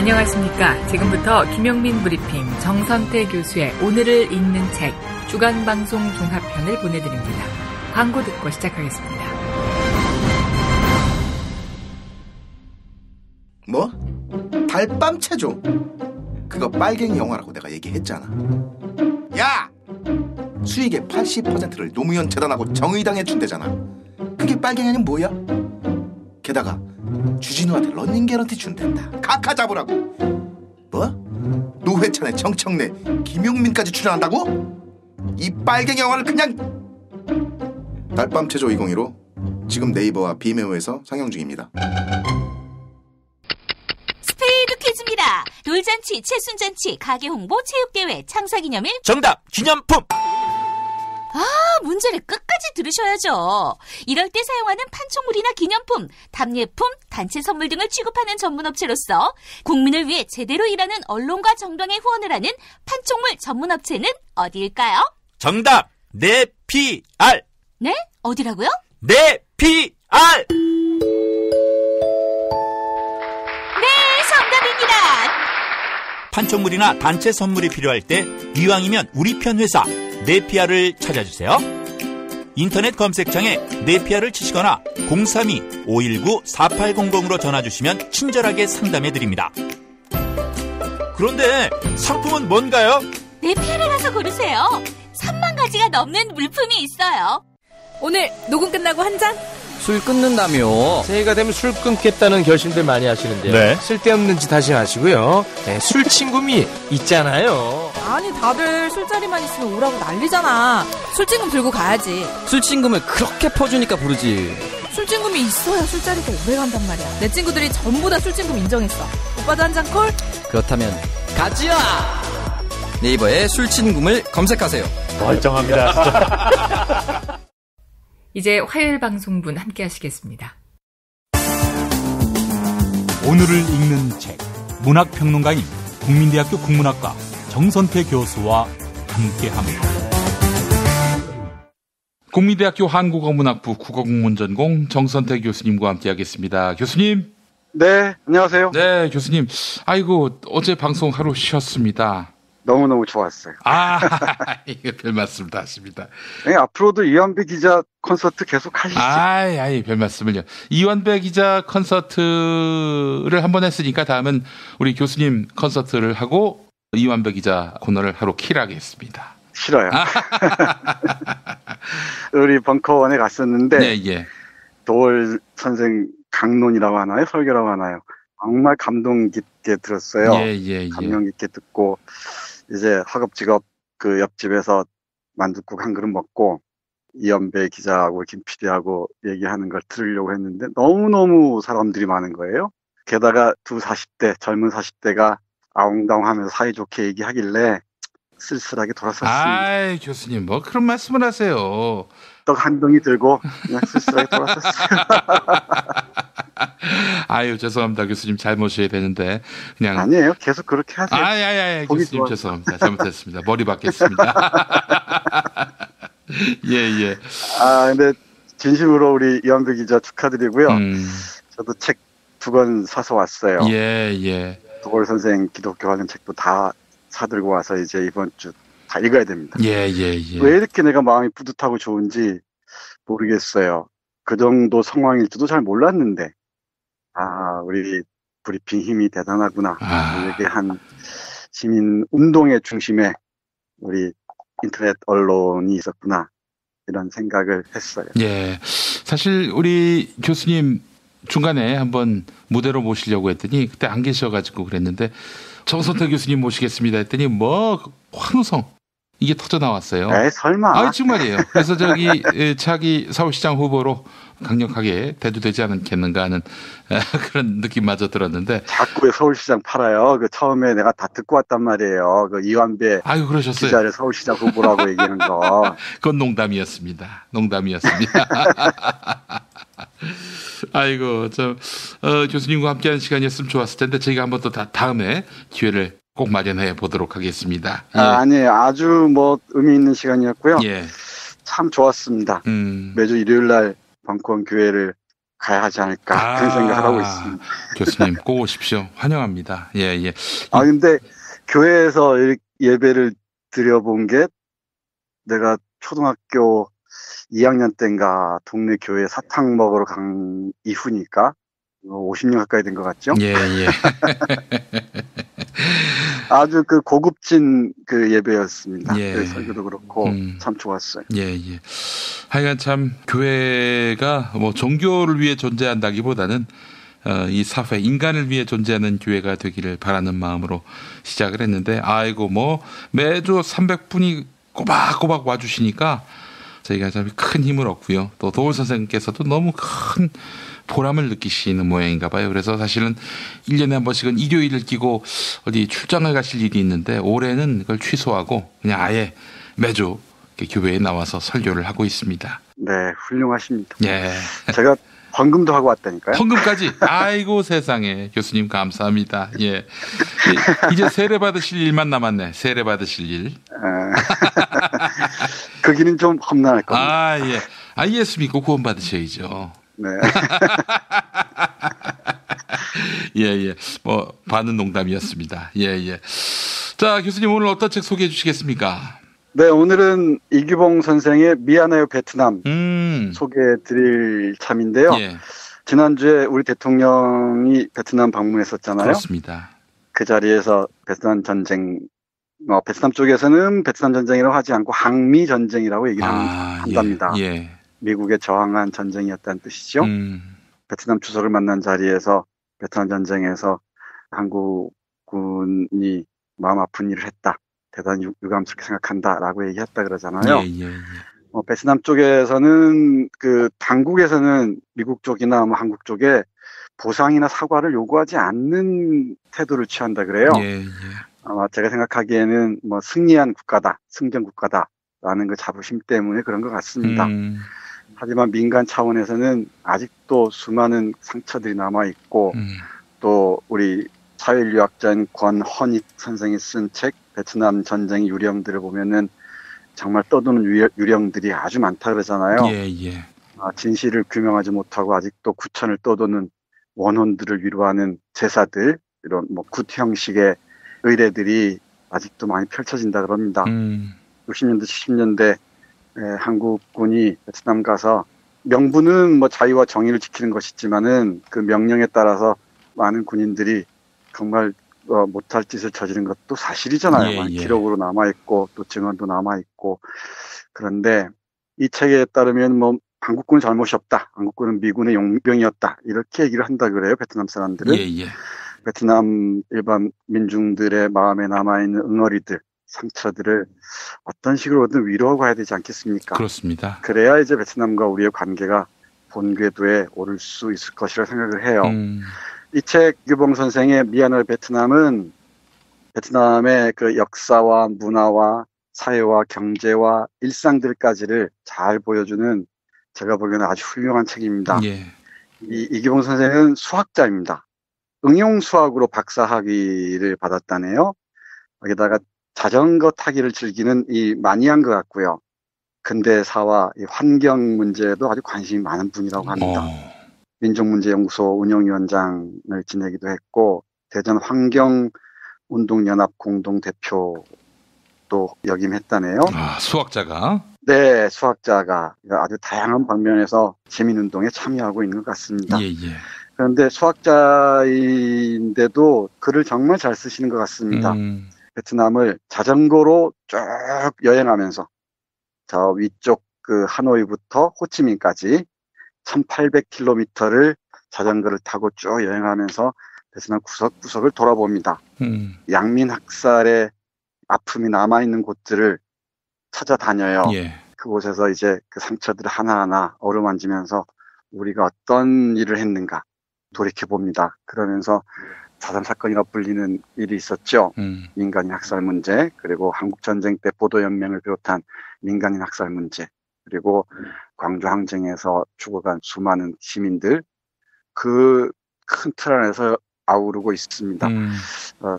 안녕하십니까. 지금부터 김용민 브리핑 정선태 교수의 오늘을 읽는 책 주간방송 종합편을 보내드립니다. 광고 듣고 시작하겠습니다. 뭐? 달밤 체조? 그거 빨갱이 영화라고 내가 얘기했잖아. 야! 수익의 80%를 노무현 재단하고 정의당에 준대잖아. 그게 빨갱이는 뭐야? 게다가 주진우한테 런닝 개런티 준댄다. 각하 잡으라고. 뭐? 노회찬의 정청래, 김용민까지 출연한다고? 이 빨갱이 영화를 그냥... 달밤 체조 2015 지금 네이버와 비메오에서 상영 중입니다. 스페이드 퀴즈입니다. 돌잔치, 채순잔치, 가게홍보, 체육대회, 창사기념일. 정답! 기념품! 문제를 끝까지 들으셔야죠. 이럴 때 사용하는 판촉물이나 기념품, 답례품, 단체 선물 등을 취급하는 전문업체로서 국민을 위해 제대로 일하는 언론과 정당의 후원을 하는 판촉물 전문업체는 어디일까요? 정답! 네피알! 네? 어디라고요? 네피알! 네, 정답입니다. 판촉물이나 단체 선물이 필요할 때 이왕이면 우리 편 회사 네피아를 찾아주세요. 인터넷 검색창에 네피아를 치시거나 032-519-4800으로 전화주시면 친절하게 상담해드립니다. 그런데 상품은 뭔가요? 네피아를 가서 고르세요. 3만 가지가 넘는 물품이 있어요. 오늘 녹음 끝나고 한 잔? 술 끊는다며. 새해가 되면 술 끊겠다는 결심들 많이 하시는데요. 네. 쓸데없는 짓 하지 마시고요. 네, 술 친구미 있잖아요. 아니 다들 술자리만 있으면 오라고 난리잖아. 술친금 들고 가야지. 술친금을 그렇게 퍼주니까 부르지. 술친금이 있어야 술자리가 오래 간단 말이야. 내 친구들이 전부 다 술친금 인정했어. 오빠도 한 잔 콜? 그렇다면 가지야. 네이버에 술친금을 검색하세요. 멀쩡합니다. 진짜. 이제 화요일 방송분 함께 하시겠습니다. 오늘을 읽는 책 문학평론가인 국민대학교 국문학과 정선태 교수와 함께합니다. 국민대학교 한국어문학부 국어국문전공 정선태 교수님과 함께하겠습니다. 교수님. 네, 안녕하세요. 네, 교수님. 아이고, 어제 방송 하루 쉬었습니다. 너무너무 좋았어요. 이거 별 말씀 다 하십니다. 네, 앞으로도 이완배 기자 콘서트 계속 하시죠. 별 말씀을요. 이완배 기자 콘서트를 한번 했으니까 다음은 우리 교수님 콘서트를 하고 이완배 기자 코너를 하루 킬하겠습니다. 싫어요. 우리 벙커원에 갔었는데 예. 도월 선생 강론이라고 하나요? 설교라고 하나요? 정말 감동 깊게 들었어요. 예. 감명 깊게 듣고 이제 허겁지겁 그 옆집에서 만둣국 한 그릇 먹고 이연배 기자하고 김 PD하고 얘기하는 걸 들으려고 했는데 너무너무 사람들이 많은 거예요. 게다가 두 40대, 젊은 40대가 아웅다웅하면서 사이좋게 얘기하길래 쓸쓸하게 돌아섰습니다. 교수님 뭐 그런 말씀을 하세요. 떡 한 덩이 들고 그냥 쓸쓸하게 돌아섰어요. 죄송합니다. 교수님 잘 모셔야 되는데 그냥 아니에요. 계속 그렇게 하세요. 교수님 좋아서. 죄송합니다. 잘못했습니다. 머리 받겠습니다. 예. 근데 진심으로 우리 이완배 기자 축하드리고요. 저도 책 2권 사서 왔어요. 예. 도월 선생 기독교 관련 책도 다 사들고 와서 이제 이번 주 다 읽어야 됩니다. 예. 왜 이렇게 내가 마음이 뿌듯하고 좋은지 모르겠어요. 그 정도 상황일 줄도 잘 몰랐는데 우리 브리핑 힘이 대단하구나. 이렇게 한 시민 운동의 중심에 우리 인터넷 언론이 있었구나. 이런 생각을 했어요. 예. 사실 우리 교수님 중간에 한번 무대로 모시려고 했더니 그때 안 계셔가지고 그랬는데 정선태 교수님 모시겠습니다 했더니 환호성 이게 터져 나왔어요. 설마. 정말이에요. 그래서 차기 서울시장 후보로 강력하게 대두되지 않겠는가 하는 그런 느낌마저 들었는데. 자꾸 서울시장 팔아요. 처음에 내가 다 듣고 왔단 말이에요. 이완배 그러셨어요. 기자를 서울시장 후보라고 얘기하는 거. 그건 농담이었습니다. 교수님과 함께하는 시간이었으면 좋았을 텐데 저희가 한번 또 다음에 기회를 꼭 마련해 보도록 하겠습니다. 예. 아니에요. 아주 의미 있는 시간이었고요. 예. 참 좋았습니다. 매주 일요일 날 벙커원 교회를 가야 하지 않을까 그런 생각을 하고 있습니다. 교수님 꼭 오십시오. 환영합니다. 예. 근데 교회에서 예배를 드려본 게 내가 초등학교 2학년 때인가 동네 교회 사탕 먹으러 간 이후니까 50년 가까이 된 것 같죠? 예. 아주 그 고급진 그 예배였습니다. 예. 그 설교도 그렇고 참 좋았어요. 예. 하여간 참 교회가 뭐 종교를 위해 존재한다기보다는 이 사회 인간을 위해 존재하는 교회가 되기를 바라는 마음으로 시작을 했는데 아이고 뭐 매주 300분이 꼬박꼬박 와주시니까 저희가 참 큰 힘을 얻고요. 또 도울 선생님께서도 너무 큰 보람을 느끼시는 모양인가 봐요. 그래서 사실은 1년에 한 번씩은 일요일을 끼고 어디 출장을 가실 일이 있는데 올해는 그걸 취소하고 그냥 아예 매주 교회에 나와서 설교를 하고 있습니다. 네, 훌륭하십니다. 예. 제가 헌금도 하고 왔다니까요. 헌금까지. 아이고 세상에 교수님 감사합니다. 예. 이제 세례 받으실 일만 남았네. 세례 받으실 일. 그 길은 좀 험난할 겁니다. 예. 예수 믿고 구원 받으셔야죠. 네. 예. 뭐 반은 농담이었습니다. 예. 자, 교수님 오늘 어떤 책 소개해 주시겠습니까? 네, 오늘은 이규봉 선생의 미안해요 베트남 소개해 드릴 참인데요. 예. 지난주에 우리 대통령이 베트남 방문했었잖아요. 그렇습니다. 그 자리에서 베트남 전쟁, 베트남 쪽에서는 베트남 전쟁이라고 하지 않고 항미 전쟁이라고 얘기를 한답니다. 예. 미국에 저항한 전쟁이었다는 뜻이죠. 베트남 주석을 만난 자리에서 베트남 전쟁에서 한국군이 마음 아픈 일을 했다. 대단히 유감스럽게 생각한다라고 얘기했다 그러잖아요. 예. 베트남 쪽에서는 그 당국에서는 미국 쪽이나 한국 쪽에 보상이나 사과를 요구하지 않는 태도를 취한다 그래요. 예. 아마 제가 생각하기에는 승리한 국가다, 승전 국가다라는 그 자부심 때문에 그런 것 같습니다. 하지만 민간 차원에서는 아직도 수많은 상처들이 남아 있고 또 우리 사회인류학자인 권헌익 선생이 쓴 책 베트남 전쟁 유령들을 보면은 정말 떠도는 유령들이 아주 많다 그러잖아요. 예. 진실을 규명하지 못하고 아직도 구천을 떠도는 원혼들을 위로하는 제사들, 이런 굿 형식의 의례들이 아직도 많이 펼쳐진다 그럽니다. 60년대, 70년대 한국군이 베트남 가서 명분은 자유와 정의를 지키는 것이지만은 그 명령에 따라서 많은 군인들이 정말 못할 짓을 저지른 것도 사실이잖아요. 기록으로 남아있고 또 증언도 남아있고. 그런데 이 책에 따르면 한국군은 잘못이 없다. 한국군은 미군의 용병이었다. 이렇게 얘기를 한다 그래요. 베트남 사람들은. 예. 베트남 일반 민중들의 마음에 남아있는 응어리들, 상처들을 어떤 식으로든 위로하고 해야 되지 않겠습니까? 그렇습니다. 그래야 이제 베트남과 우리의 관계가 본 궤도에 오를 수 있을 것이라 생각을 해요. 이 책 이규봉 선생의 미안해요 베트남은 베트남의 그 역사와 문화와 사회와 경제와 일상들까지를 잘 보여주는 제가 보기에는 아주 훌륭한 책입니다. 예. 이규봉 선생은 수학자입니다. 응용수학으로 박사학위를 받았다네요. 여기다가 자전거 타기를 즐기는 이 마니아인 것 같고요. 근대사와 이 환경 문제에도 아주 관심이 많은 분이라고 합니다. 민족문제연구소 운영위원장을 지내기도 했고 대전 환경운동연합 공동대표도 역임했다네요. 수학자가? 네, 수학자가 아주 다양한 방면에서 시민운동에 참여하고 있는 것 같습니다. 예. 그런데 수학자인데도 글을 정말 잘 쓰시는 것 같습니다. 베트남을 자전거로 쭉 여행하면서 저 위쪽 그 하노이부터 호치민까지 1800km를 자전거를 타고 쭉 여행하면서 베트남 구석구석을 돌아봅니다. 양민 학살의 아픔이 남아있는 곳들을 찾아다녀요. 예. 그곳에서 이제 그 상처들을 하나하나 어루만지면서 우리가 어떤 일을 했는가 돌이켜봅니다. 그러면서 4.3 사건이라 불리는 일이 있었죠. 민간인 학살 문제, 그리고 한국전쟁 때 보도연맹을 비롯한 민간인 학살 문제, 그리고 광주항쟁에서 죽어간 수많은 시민들, 그 큰 틀 안에서 아우르고 있습니다.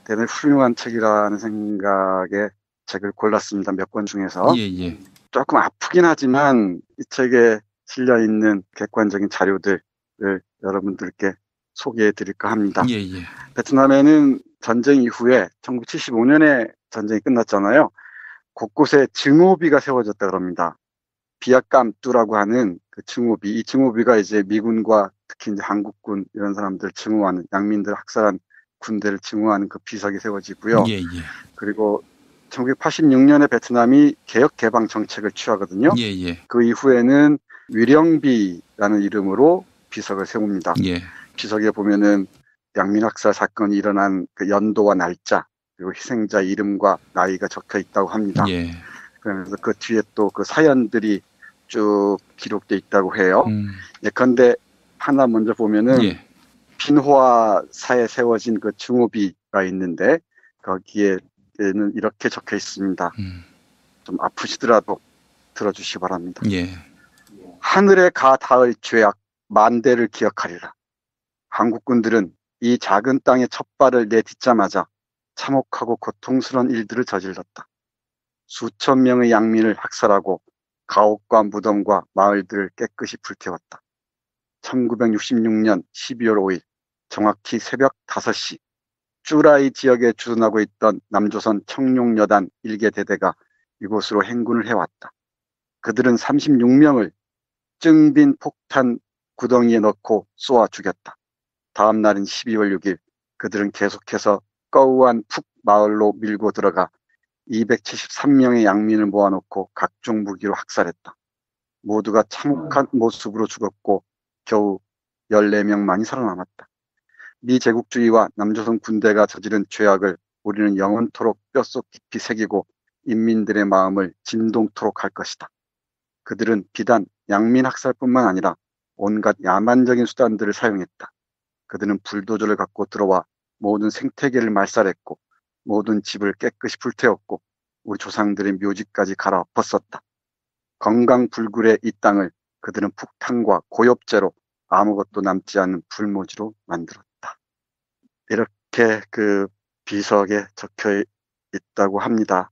대단히 훌륭한 책이라는 생각에 책을 골랐습니다. 몇 권 중에서. 예. 조금 아프긴 하지만 이 책에 실려있는 객관적인 자료들, 여러분들께 소개해 드릴까 합니다. 예, 예. 베트남에는 전쟁 이후에 1975년에 전쟁이 끝났잖아요. 곳곳에 증오비가 세워졌다 그럽니다. 비아깜뚜라고 하는 그 증오비, 이 증오비가 이제 미군과 특히 이제 한국군 이런 사람들 증오하는, 양민들 학살한 군대를 증오하는 그 비석이 세워지고요. 예, 예. 그리고 1986년에 베트남이 개혁 개방 정책을 취하거든요. 예, 예. 그 이후에는 위령비라는 이름으로 비석을 세웁니다. 예. 비석에 보면은 양민학살 사건이 일어난 그 연도와 날짜, 그리고 희생자 이름과 나이가 적혀 있다고 합니다. 예. 그러면서 그 뒤에 또 그 사연들이 쭉 기록돼 있다고 해요. 예컨대 하나 먼저 보면은 예. 빈화사에 세워진 그 증오비가 있는데 거기에는 이렇게 적혀 있습니다. 좀 아프시더라도 들어주시기 바랍니다. 예. 하늘에 가 닿을 죄악 만대를 기억하리라. 한국군들은 이 작은 땅에 첫 발을 내딛자마자 참혹하고 고통스러운 일들을 저질렀다. 수천 명의 양민을 학살하고 가옥과 무덤과 마을들을 깨끗이 불태웠다. 1966년 12월 5일 정확히 새벽 5시 쭈라이 지역에 주둔하고 있던 남조선 청룡여단 1개 대대가 이곳으로 행군을 해왔다. 그들은 36명을 증빈 폭탄 구덩이에 넣고 쏘아 죽였다. 다음 날인 12월 6일 그들은 계속해서 꺼우안 푹 마을로 밀고 들어가 273명의 양민을 모아놓고 각종 무기로 학살했다. 모두가 참혹한 모습으로 죽었고 겨우 14명만이 살아남았다. 미 제국주의와 남조선 군대가 저지른 죄악을 우리는 영원토록 뼛속 깊이 새기고 인민들의 마음을 진동토록 할 것이다. 그들은 비단 양민 학살뿐만 아니라 온갖 야만적인 수단들을 사용했다. 그들은 불도저를 갖고 들어와 모든 생태계를 말살했고 모든 집을 깨끗이 불태웠고 우리 조상들의 묘지까지 갈아엎었었다. 건강불굴의 이 땅을 그들은 폭탄과 고엽제로 아무것도 남지 않은 불모지로 만들었다. 이렇게 그 비석에 적혀 있다고 합니다.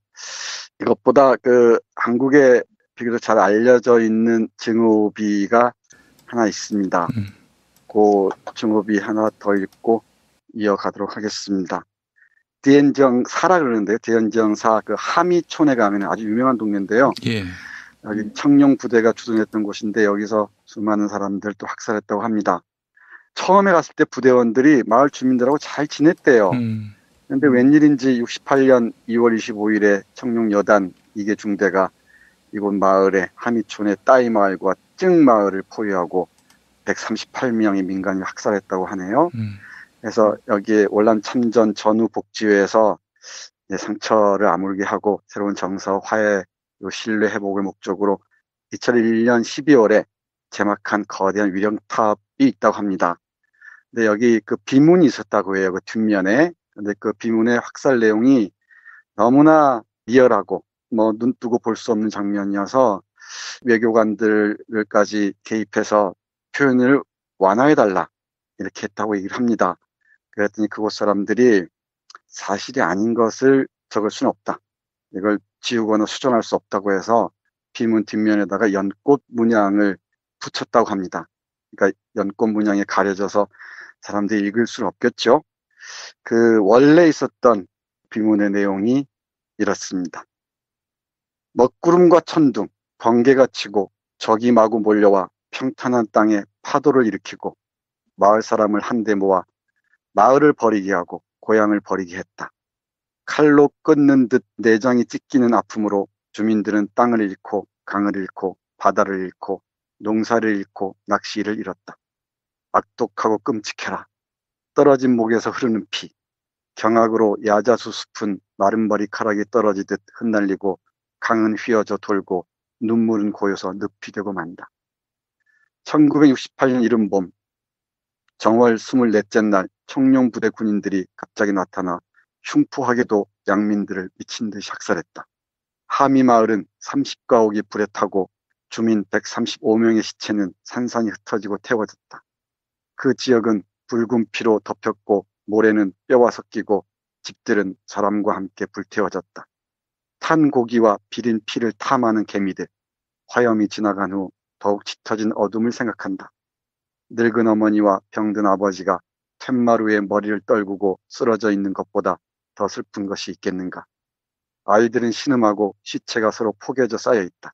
이것보다 그 한국에 비교적 잘 알려져 있는 증오비가 하나 있습니다. 그 증오비 하나 더 읽고 이어가도록 하겠습니다. 디엔정사라 그러는데요. 디엔정사 그 하미촌에 가면 아주 유명한 동네인데요. 예. 여기 청룡 부대가 주둔했던 곳인데 여기서 수많은 사람들 또 학살했다고 합니다. 처음에 갔을 때 부대원들이 마을 주민들하고 잘 지냈대요. 그런데 웬일인지 68년 2월 25일에 청룡 여단 2개 중대가 이곳 마을에 하미촌의 따이 마을과 증 마을을 포위하고 138명의 민간인을 학살했다고 하네요. 그래서 여기에 월남 참전 전후 복지회에서 상처를 아물게 하고 새로운 정서와 화해, 신뢰 회복을 목적으로 2001년 12월에 제막한 거대한 위령탑이 있다고 합니다. 근데 여기 그 비문이 있었다고 해요. 그 뒷면에. 근데 그 비문의 학살 내용이 너무나 리얼하고 뭐 눈 뜨고 볼 수 없는 장면이어서 외교관들까지 개입해서 표현을 완화해달라 이렇게 했다고 얘기를 합니다. 그랬더니 그곳 사람들이 사실이 아닌 것을 적을 수는 없다. 이걸 지우거나 수정할 수 없다고 해서 비문 뒷면에다가 연꽃 문양을 붙였다고 합니다. 그러니까 연꽃 문양이 가려져서 사람들이 읽을 수는 없겠죠. 그 원래 있었던 비문의 내용이 이렇습니다. 먹구름과 천둥, 번개가 치고 적이 마구 몰려와 평탄한 땅에 파도를 일으키고 마을 사람을 한데 모아 마을을 버리게 하고 고향을 버리게 했다. 칼로 끊는 듯 내장이 찢기는 아픔으로 주민들은 땅을 잃고 강을 잃고 바다를 잃고 농사를 잃고 낚시를 잃었다. 악독하고 끔찍해라. 떨어진 목에서 흐르는 피, 경악으로 야자수숲은 마른 머리카락이 떨어지듯 흩날리고 강은 휘어져 돌고 눈물은 고여서 늪이 되고 만다. 1968년 이른 봄 정월 24째 날 청룡부대 군인들이 갑자기 나타나 흉포하게도 양민들을 미친 듯이 학살했다. 하미마을은 30가옥이 불에 타고 주민 135명의 시체는 산산이 흩어지고 태워졌다. 그 지역은 붉은 피로 덮였고 모래는 뼈와 섞이고 집들은 사람과 함께 불태워졌다. 탄 고기와 비린 피를 탐하는 개미들, 화염이 지나간 후 더욱 짙어진 어둠을 생각한다. 늙은 어머니와 병든 아버지가 툇마루에 머리를 떨구고 쓰러져 있는 것보다 더 슬픈 것이 있겠는가. 아이들은 신음하고 시체가 서로 포개져 쌓여 있다.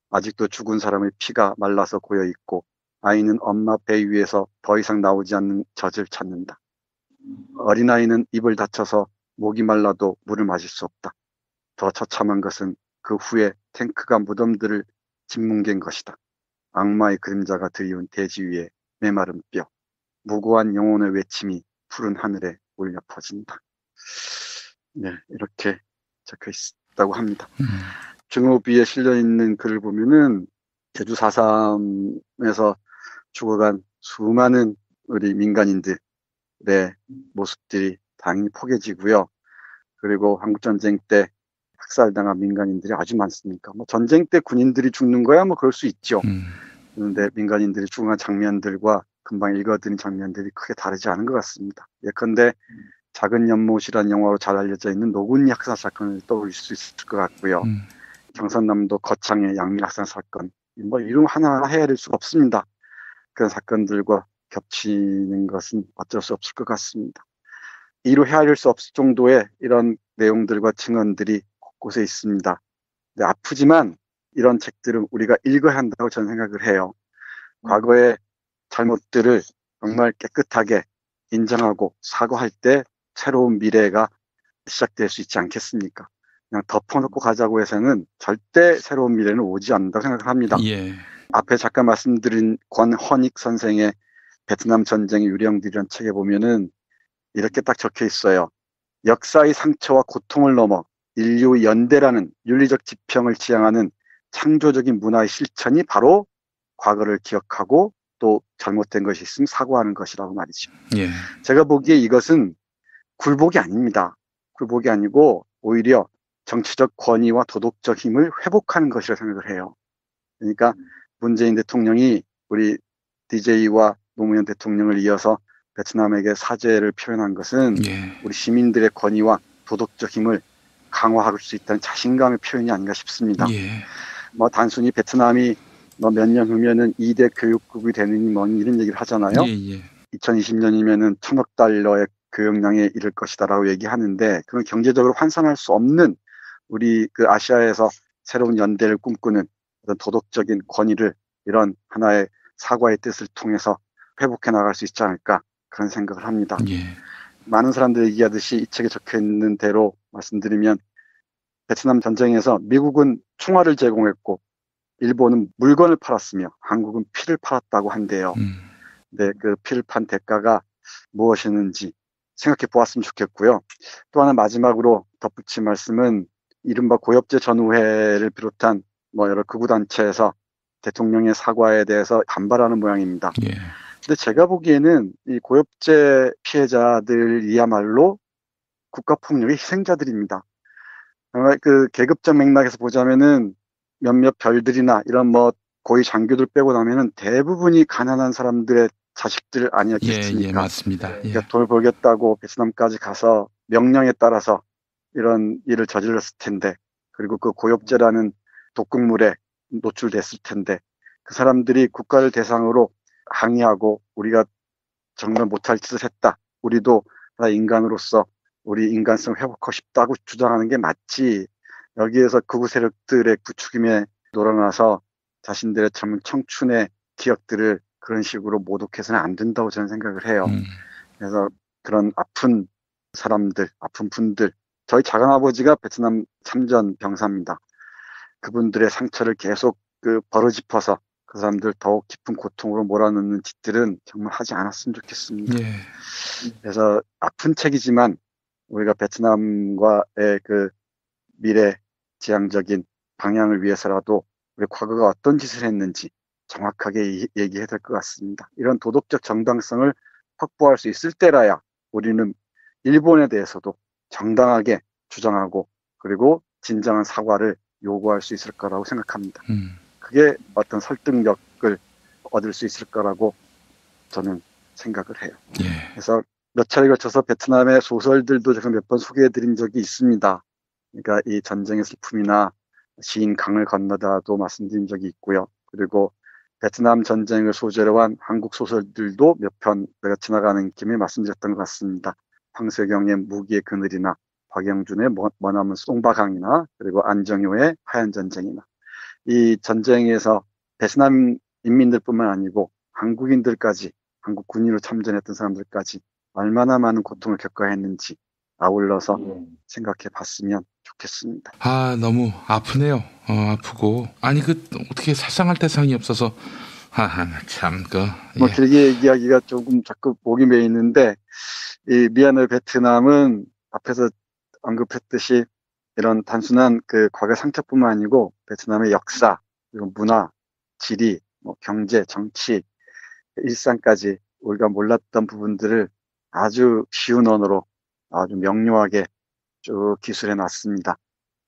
아직도 죽은 사람의 피가 말라서 고여 있고 아이는 엄마 배 위에서 더 이상 나오지 않는 젖을 찾는다. 어린아이는 입을 닫혀서 목이 말라도 물을 마실 수 없다. 더 처참한 것은 그 후에 탱크가 무덤들을 짓뭉갠 것이다. 악마의 그림자가 드리운 대지 위에 메마른 뼈, 무고한 영혼의 외침이 푸른 하늘에 울려 퍼진다. 네, 이렇게 적혀 있다고 합니다. 증오비에 실려 있는 글을 보면은 제주 4.3에서 죽어간 수많은 우리 민간인들의 모습들이 당연히 포개지고요. 그리고 한국전쟁 때 학살당한 민간인들이 아주 많습니까? 뭐 전쟁 때 군인들이 죽는 거야 뭐 그럴 수 있죠. 그런데 민간인들이 죽은 장면들과 금방 읽어드린 장면들이 크게 다르지 않은 것 같습니다. 예컨대 작은 연못이라는 영화로 잘 알려져 있는 노군리 학살 사건을 떠올릴 수 있을 것 같고요. 경상남도 거창의 양민 학살 사건, 뭐 이름 하나하나 헤아릴 수가 없습니다. 그런 사건들과 겹치는 것은 어쩔 수 없을 것 같습니다. 이로 헤아릴 수 없을 정도의 이런 내용들과 증언들이 곳곳에 있습니다. 근데 아프지만 이런 책들은 우리가 읽어야 한다고 저는 생각을 해요. 과거의 잘못들을 정말 깨끗하게 인정하고 사과할 때 새로운 미래가 시작될 수 있지 않겠습니까? 그냥 덮어놓고 가자고 해서는 절대 새로운 미래는 오지 않는다고 생각을 합니다. 예. 앞에 잠깐 말씀드린 권헌익 선생의 베트남 전쟁의 유령들이라는 책에 보면은 이렇게 딱 적혀 있어요. 역사의 상처와 고통을 넘어 인류 연대라는 윤리적 지평을 지향하는 창조적인 문화의 실천이 바로 과거를 기억하고 또 잘못된 것이 있으면 사과하는 것이라고 말이죠. 예. 제가 보기에 이것은 굴복이 아닙니다. 굴복이 아니고 오히려 정치적 권위와 도덕적 힘을 회복하는 것이라고 생각을 해요. 그러니까 문재인 대통령이 우리 DJ와 노무현 대통령을 이어서 베트남에게 사죄를 표현한 것은 우리 시민들의 권위와 도덕적 힘을 강화할 수 있다는 자신감의 표현이 아닌가 싶습니다. 뭐 단순히 베트남이 뭐 몇 년 후면은 2대 교육국이 되느니 뭐니 이런 얘기를 하잖아요. 2020년이면은 1,000억 달러의 교역량에 이를 것이다라고 얘기하는데 그건 경제적으로 환산할 수 없는 우리 그 아시아에서 새로운 연대를 꿈꾸는 어떤 도덕적인 권위를 이런 하나의 사과의 뜻을 통해서 회복해 나갈 수 있지 않을까 그런 생각을 합니다. 많은 사람들이 얘기하듯이 이 책에 적혀 있는 대로 말씀드리면 베트남 전쟁에서 미국은 총알을 제공했고 일본은 물건을 팔았으며 한국은 피를 팔았다고 한대요. 근데 그 피를 판 대가가 무엇이었는지 생각해 보았으면 좋겠고요. 또 하나 마지막으로 덧붙인 말씀은 이른바 고엽제 전우회를 비롯한 뭐 여러 극우단체에서 대통령의 사과에 대해서 반발하는 모양입니다. 근데 제가 보기에는 이 고엽제 피해자들이야말로 국가폭력의 희생자들입니다. 그 계급적 맥락에서 보자면은 몇몇 별들이나 이런 뭐 고위 장교들 빼고 나면은 대부분이 가난한 사람들의 자식들 아니었겠습니까? 예, 맞습니다. 그러니까 돈을 벌겠다고 베트남까지 가서 명령에 따라서 이런 일을 저질렀을 텐데, 그리고 그 고엽제라는 독극물에 노출됐을 텐데, 그 사람들이 국가를 대상으로 항의하고 우리가 정말 못할 짓을 했다. 우리도 인간으로서 우리 인간성 회복하고 싶다고 주장하는 게 맞지. 여기에서 극우 세력들의 부추김에 놀아나서 자신들의 청춘의 기억들을 그런 식으로 모독해서는 안 된다고 저는 생각을 해요. 그래서 그런 아픈 사람들, 아픈 분들, 저희 작은아버지가 베트남 참전 병사입니다. 그분들의 상처를 계속 벌어짚어서 그 사람들 더욱 깊은 고통으로 몰아넣는 짓들은 정말 하지 않았으면 좋겠습니다. 그래서 아픈 책이지만 우리가 베트남과의 그 미래 지향적인 방향을 위해서라도 우리 과거가 어떤 짓을 했는지 정확하게 얘기해야 될 것 같습니다. 이런 도덕적 정당성을 확보할 수 있을 때라야 우리는 일본에 대해서도 정당하게 주장하고 그리고 진정한 사과를 요구할 수 있을 거라고 생각합니다. 그게 어떤 설득력을 얻을 수 있을 거라고 저는 생각을 해요. 그래서 몇 차례 걸쳐서 베트남의 소설들도 제가 몇 번 소개해드린 적이 있습니다. 그러니까 이 전쟁의 슬픔이나 시인 강을 건너다도 말씀드린 적이 있고요. 그리고 베트남 전쟁을 소재로 한 한국 소설들도 몇 편 내가 지나가는 김에 말씀드렸던 것 같습니다. 황석영의 무기의 그늘이나 박영준의 머나먼 송바강이나 그리고 안정효의 하얀 전쟁이나 이 전쟁에서 베트남 인민들뿐만 아니고 한국인들까지 한국 군인으로 참전했던 사람들까지 얼마나 많은 고통을 겪어야 했는지 아울러서 생각해 봤으면 좋겠습니다. 아, 너무 아프네요. 아프고. 아니, 어떻게 살상할 대상이 없어서. 참, 예. 길게 얘기하기가 조금 자꾸 목이 메이는데, 이 미얀마 베트남은 앞에서 언급했듯이 이런 단순한 과거 상처뿐만 아니고 베트남의 역사, 그리고 문화, 지리, 경제, 정치, 일상까지 우리가 몰랐던 부분들을 아주 쉬운 언어로 아주 명료하게 쭉 기술해 놨습니다.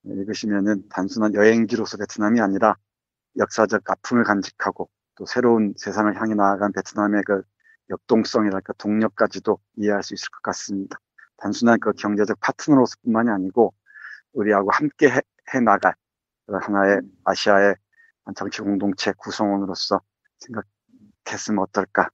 읽으시면은 단순한 여행지로서 베트남이 아니라 역사적 아픔을 간직하고 또 새로운 세상을 향해 나아간 베트남의 역동성이랄까 동력까지도 이해할 수 있을 것 같습니다. 단순한 경제적 파트너로서뿐만이 아니고 우리하고 함께 해 나갈 하나의 아시아의 정치 공동체 구성원으로서 생각했으면 어떨까.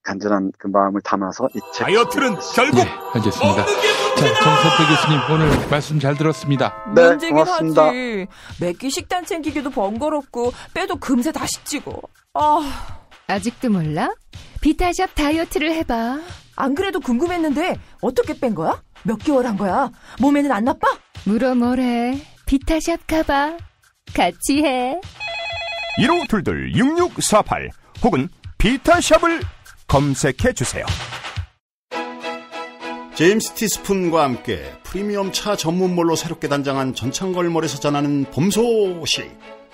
간절한 마음을 담아서 이 책. 다이어트는 결국 알겠습니다. 자, 정선태 교수님 오늘 말씀 잘 들었습니다. 네, 문제긴 고맙습니다. 하지. 매끼 식단 챙기기도 번거롭고 빼도 금세 다시 찌고. 아직도 몰라? 비타샵 다이어트를 해봐. 안 그래도 궁금했는데 어떻게 뺀 거야? 몇 개월 한 거야? 몸에는 안 나빠? 물어 뭐래. 비타샵 가봐. 같이 해. 1522-6648 혹은 비타샵을 검색해주세요. 제임스 티스푼과 함께 프리미엄 차 전문몰로 새롭게 단장한 전창걸몰에서 전하는 봄 소식.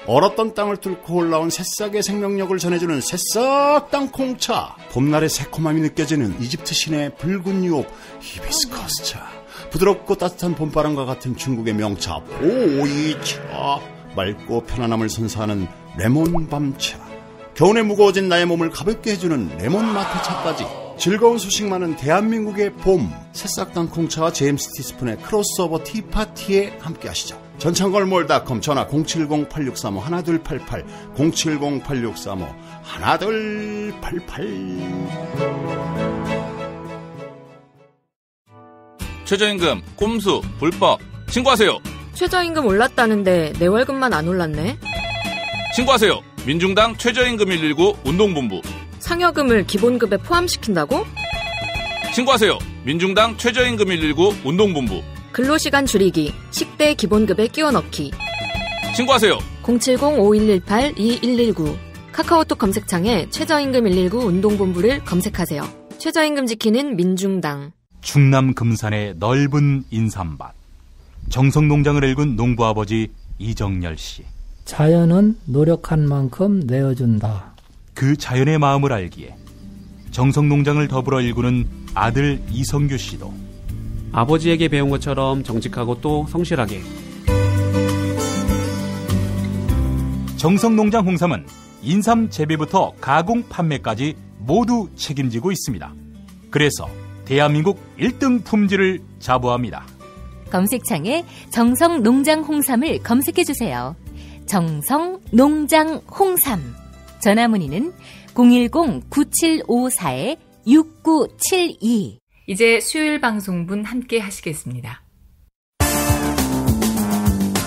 얼었던 땅을 뚫고 올라온 새싹의 생명력을 전해주는 새싹 땅콩차. 봄날의 새콤함이 느껴지는 이집트 신의 붉은 유혹 히비스커스 차. 부드럽고 따뜻한 봄바람과 같은 중국의 명차 보이차. 맑고 편안함을 선사하는 레몬 밤차. 겨울에 무거워진 나의 몸을 가볍게 해주는 레몬 마테차까지 즐거운 소식 많은 대한민국의 봄. 새싹 땅콩차와 제임스 티스푼의 크로스오버 티파티에 함께하시죠. 전창걸몰닷컴 전화 070-8635-1288 070-8635-1288. 최저임금, 꼼수, 불법 신고하세요. 최저임금 올랐다는데 내 월급만 안 올랐네. 신고하세요. 민중당 최저임금 119 운동본부. 상여금을 기본급에 포함시킨다고? 신고하세요. 민중당 최저임금 119 운동본부. 근로시간 줄이기, 식대 기본급에 끼워 넣기. 신고하세요. 070-5118-2119 카카오톡 검색창에 최저임금 119 운동본부를 검색하세요. 최저임금 지키는 민중당. 충남 금산의 넓은 인삼밭. 정성농장을 일군 농부아버지 이정열 씨. 자연은 노력한 만큼 내어준다. 그 자연의 마음을 알기에 정성농장을 더불어 일구는 아들 이성규 씨도 아버지에게 배운 것처럼 정직하고 또 성실하게. 정성농장 홍삼은 인삼 재배부터 가공 판매까지 모두 책임지고 있습니다. 그래서 대한민국 1등 품질을 자부합니다. 검색창에 정성농장 홍삼을 검색해주세요. 정성농장 홍삼. 전화문의는 010-9754-6972. 이제 수요일 방송분 함께 하시겠습니다.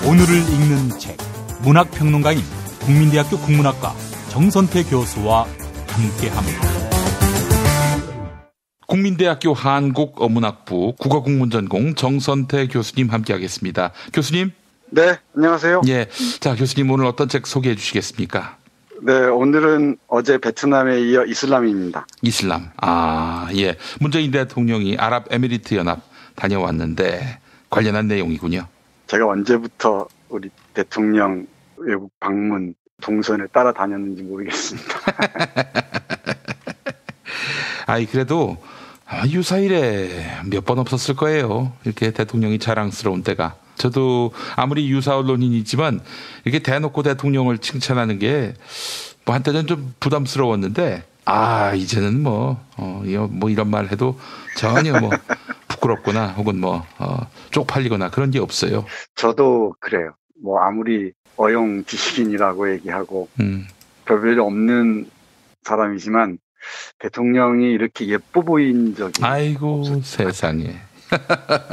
오늘을 읽는 책, 문학평론가인 국민대학교 국문학과 정선태 교수와 함께합니다. 국민대학교 한국어문학부 국어국문전공 정선태 교수님 함께하겠습니다. 교수님. 네, 안녕하세요. 예, 자 교수님 오늘 어떤 책 소개해 주시겠습니까? 네, 오늘은 어제 베트남에 이어 이슬람입니다. 이슬람. 예. 문재인 대통령이 아랍에미리트 연합 다녀왔는데 관련한 내용이군요. 제가 언제부터 우리 대통령 외국 방문 동선을 따라다녔는지 모르겠습니다. 그래도 유사일에 몇 번 없었을 거예요. 이렇게 대통령이 자랑스러운 때가. 저도 아무리 유사 언론인이지만 이렇게 대놓고 대통령을 칭찬하는 게 뭐 한때는 좀 부담스러웠는데 이제는 이런 말 해도 전혀 부끄럽거나 혹은 쪽팔리거나 그런 게 없어요. 저도 그래요. 아무리 어용 지식인이라고 얘기하고 별볼일 없는 사람이지만 대통령이 이렇게 예뻐 보인 적이 아이고 세상에.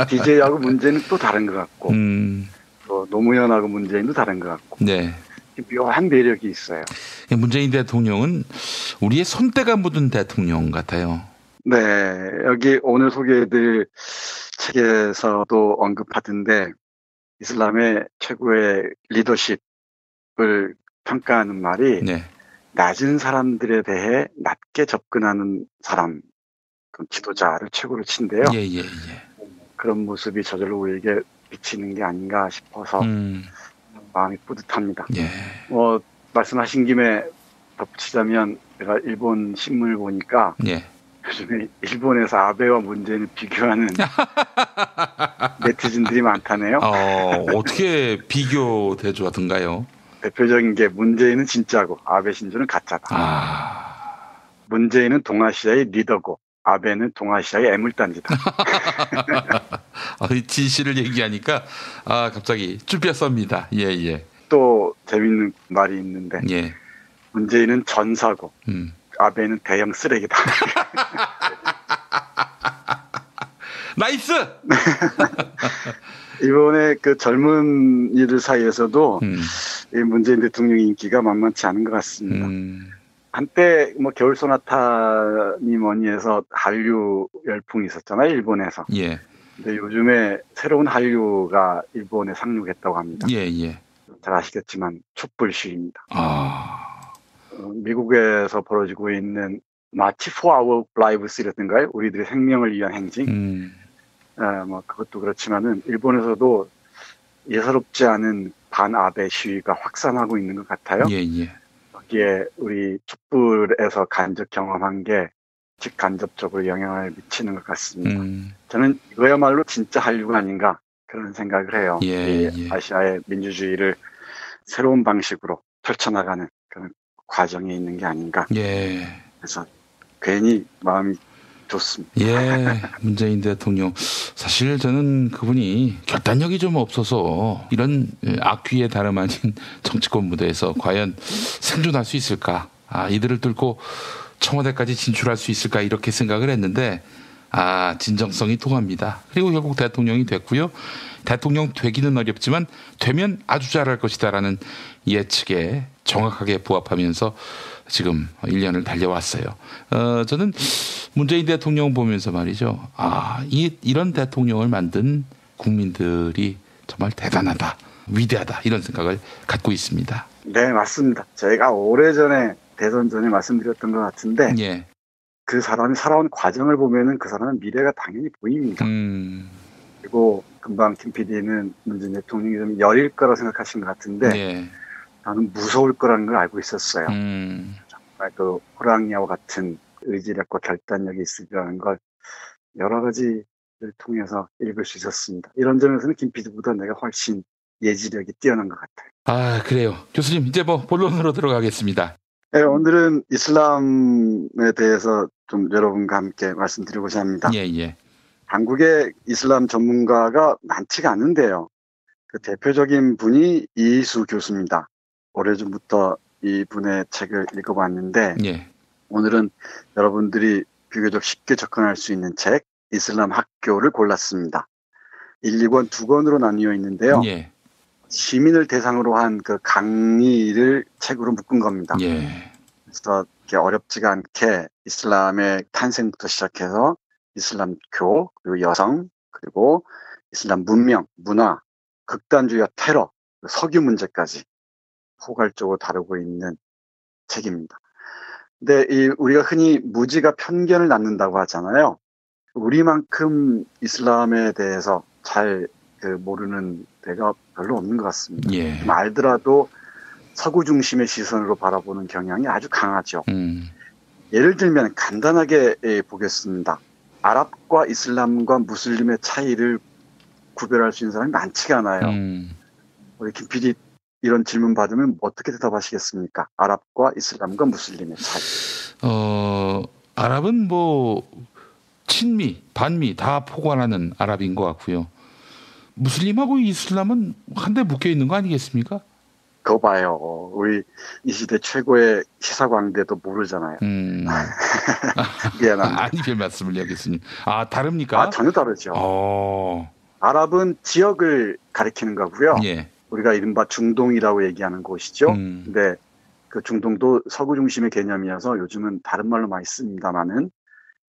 DJ하고 문재인은 또 다른 것 같고 또 노무현하고 문재인도 다른 것 같고 네. 묘한 매력이 있어요. 문재인 대통령은 우리의 손때가 묻은 대통령 같아요. 네, 여기 오늘 소개해드릴 책에서도 언급하던데 이슬람의 최고의 리더십을 평가하는 말이 네. 낮은 사람들에 대해 낮게 접근하는 사람, 그 지도자를 최고로 친대요. 예. 그런 모습이 저절로 우리에게 비치는 게 아닌가 싶어서 마음이 뿌듯합니다. 예. 말씀하신 김에 덧붙이자면 제가 일본 신문을 보니까 예. 요즘에 일본에서 아베와 문재인을 비교하는 네티즌들이 많다네요. 어떻게 비교 대조하던가요? 대표적인 게 문재인은 진짜고 아베 신조는 가짜다. 문재인은 동아시아의 리더고 아베는 동아시아의 애물단지다. 진실을 얘기하니까 갑자기 쭈뼛섭니다. 예. 또 재밌는 말이 있는데 예. 문재인은 전사고 아베는 대형 쓰레기다. 나이스! 이번에 그 젊은이들 사이에서도 이 문재인 대통령 인기가 만만치 않은 것 같습니다. 한때 뭐 겨울 소나타니 뭐니 해서 한류 열풍이 있었잖아요, 일본에서. 예. 근데 요즘에 새로운 한류가 일본에 상륙했다고 합니다. 예. 잘 아시겠지만 촛불 시위입니다. 미국에서 벌어지고 있는 마치 4-hour live스라든가요, 우리들의 생명을 위한 행진. 뭐 그것도 그렇지만은 일본에서도 예사롭지 않은 반아베 시위가 확산하고 있는 것 같아요. 예. 여기에 우리 촛불에서 간접 경험한 게 직간접적으로 영향을 미치는 것 같습니다. 저는 이거야말로 진짜 한류가 아닌가 그런 생각을 해요. 예. 아시아의 민주주의를 새로운 방식으로 펼쳐나가는 그런 과정에 있는 게 아닌가. 예. 그래서 괜히 마음이 좋습니다. 예, 문재인 대통령. 사실 저는 그분이 결단력이 좀 없어서 이런 악귀에 다름 아닌 정치권 무대에서 과연 생존할 수 있을까? 이들을 뚫고 청와대까지 진출할 수 있을까? 이렇게 생각을 했는데 진정성이 통합니다. 그리고 결국 대통령이 됐고요. 대통령 되기는 어렵지만 되면 아주 잘할 것이다라는 예측에 정확하게 부합하면서 지금 1년을 달려왔어요. 저는 문재인 대통령 보면서 말이죠. 이런 대통령을 만든 국민들이 정말 대단하다, 위대하다 이런 생각을 갖고 있습니다. 네, 맞습니다. 저희가 오래전에 대선 전에 말씀드렸던 것 같은데 예. 그 사람이 살아온 과정을 보면은 그 사람은 미래가 당연히 보입니다. 그리고 금방 김 PD는 문재인 대통령이 좀 여릴 거라고 생각하신 것 같은데 예. 나는 무서울 거라는 걸 알고 있었어요. 정말 그 호랑이와 같은 의지력과 결단력이 있으리라는 걸 여러 가지를 통해서 읽을 수 있었습니다. 이런 점에서는 김 PD보다 내가 훨씬 예지력이 뛰어난 것 같아요. 그래요. 교수님 이제 본론으로 들어가겠습니다. 네, 오늘은 이슬람에 대해서 좀 여러분과 함께 말씀드리고자 합니다. 예. 한국의 이슬람 전문가가 많지가 않은데요. 그 대표적인 분이 이희수 교수입니다. 오래전부터 이분의 책을 읽어봤는데 예. 오늘은 여러분들이 비교적 쉽게 접근할 수 있는 책 이슬람 학교를 골랐습니다. 1, 2권 2권으로 나뉘어 있는데요. 예. 시민을 대상으로 한 그 강의를 책으로 묶은 겁니다. 예. 그래서 이렇게 어렵지가 않게 이슬람의 탄생부터 시작해서 이슬람교, 그리고 여성, 그리고 이슬람 문명, 문화, 극단주의와 테러, 석유 문제까지 포괄적으로 다루고 있는 책입니다. 근데 우리가 흔히 무지가 편견을 낳는다고 하잖아요. 우리만큼 이슬람에 대해서 잘 모르는 데가 별로 없는 것 같습니다. 예. 알더라도 서구 중심의 시선으로 바라보는 경향이 아주 강하죠. 예를 들면 간단하게 보겠습니다. 아랍과 이슬람과 무슬림의 차이를 구별할 수 있는 사람이 많지가 않아요. 우리 김 PD 이런 질문 받으면 어떻게 대답하시겠습니까? 아랍과 이슬람과 무슬림의 차이. 아랍은 친미, 반미 다 포괄하는 아랍인 것 같고요. 무슬림하고 이슬람은 한데 묶여 있는 거 아니겠습니까? 그거 봐요. 우리 이 시대 최고의 시사광대도 모르잖아요. 미안합니다. 아니, 별 말씀을 교수님. 다릅니까? 전혀 다르죠. 아랍은 지역을 가리키는 거고요. 예. 우리가 이른바 중동이라고 얘기하는 곳이죠. 근데 그 중동도 서구 중심의 개념이어서 요즘은 다른 말로 많이 씁니다만은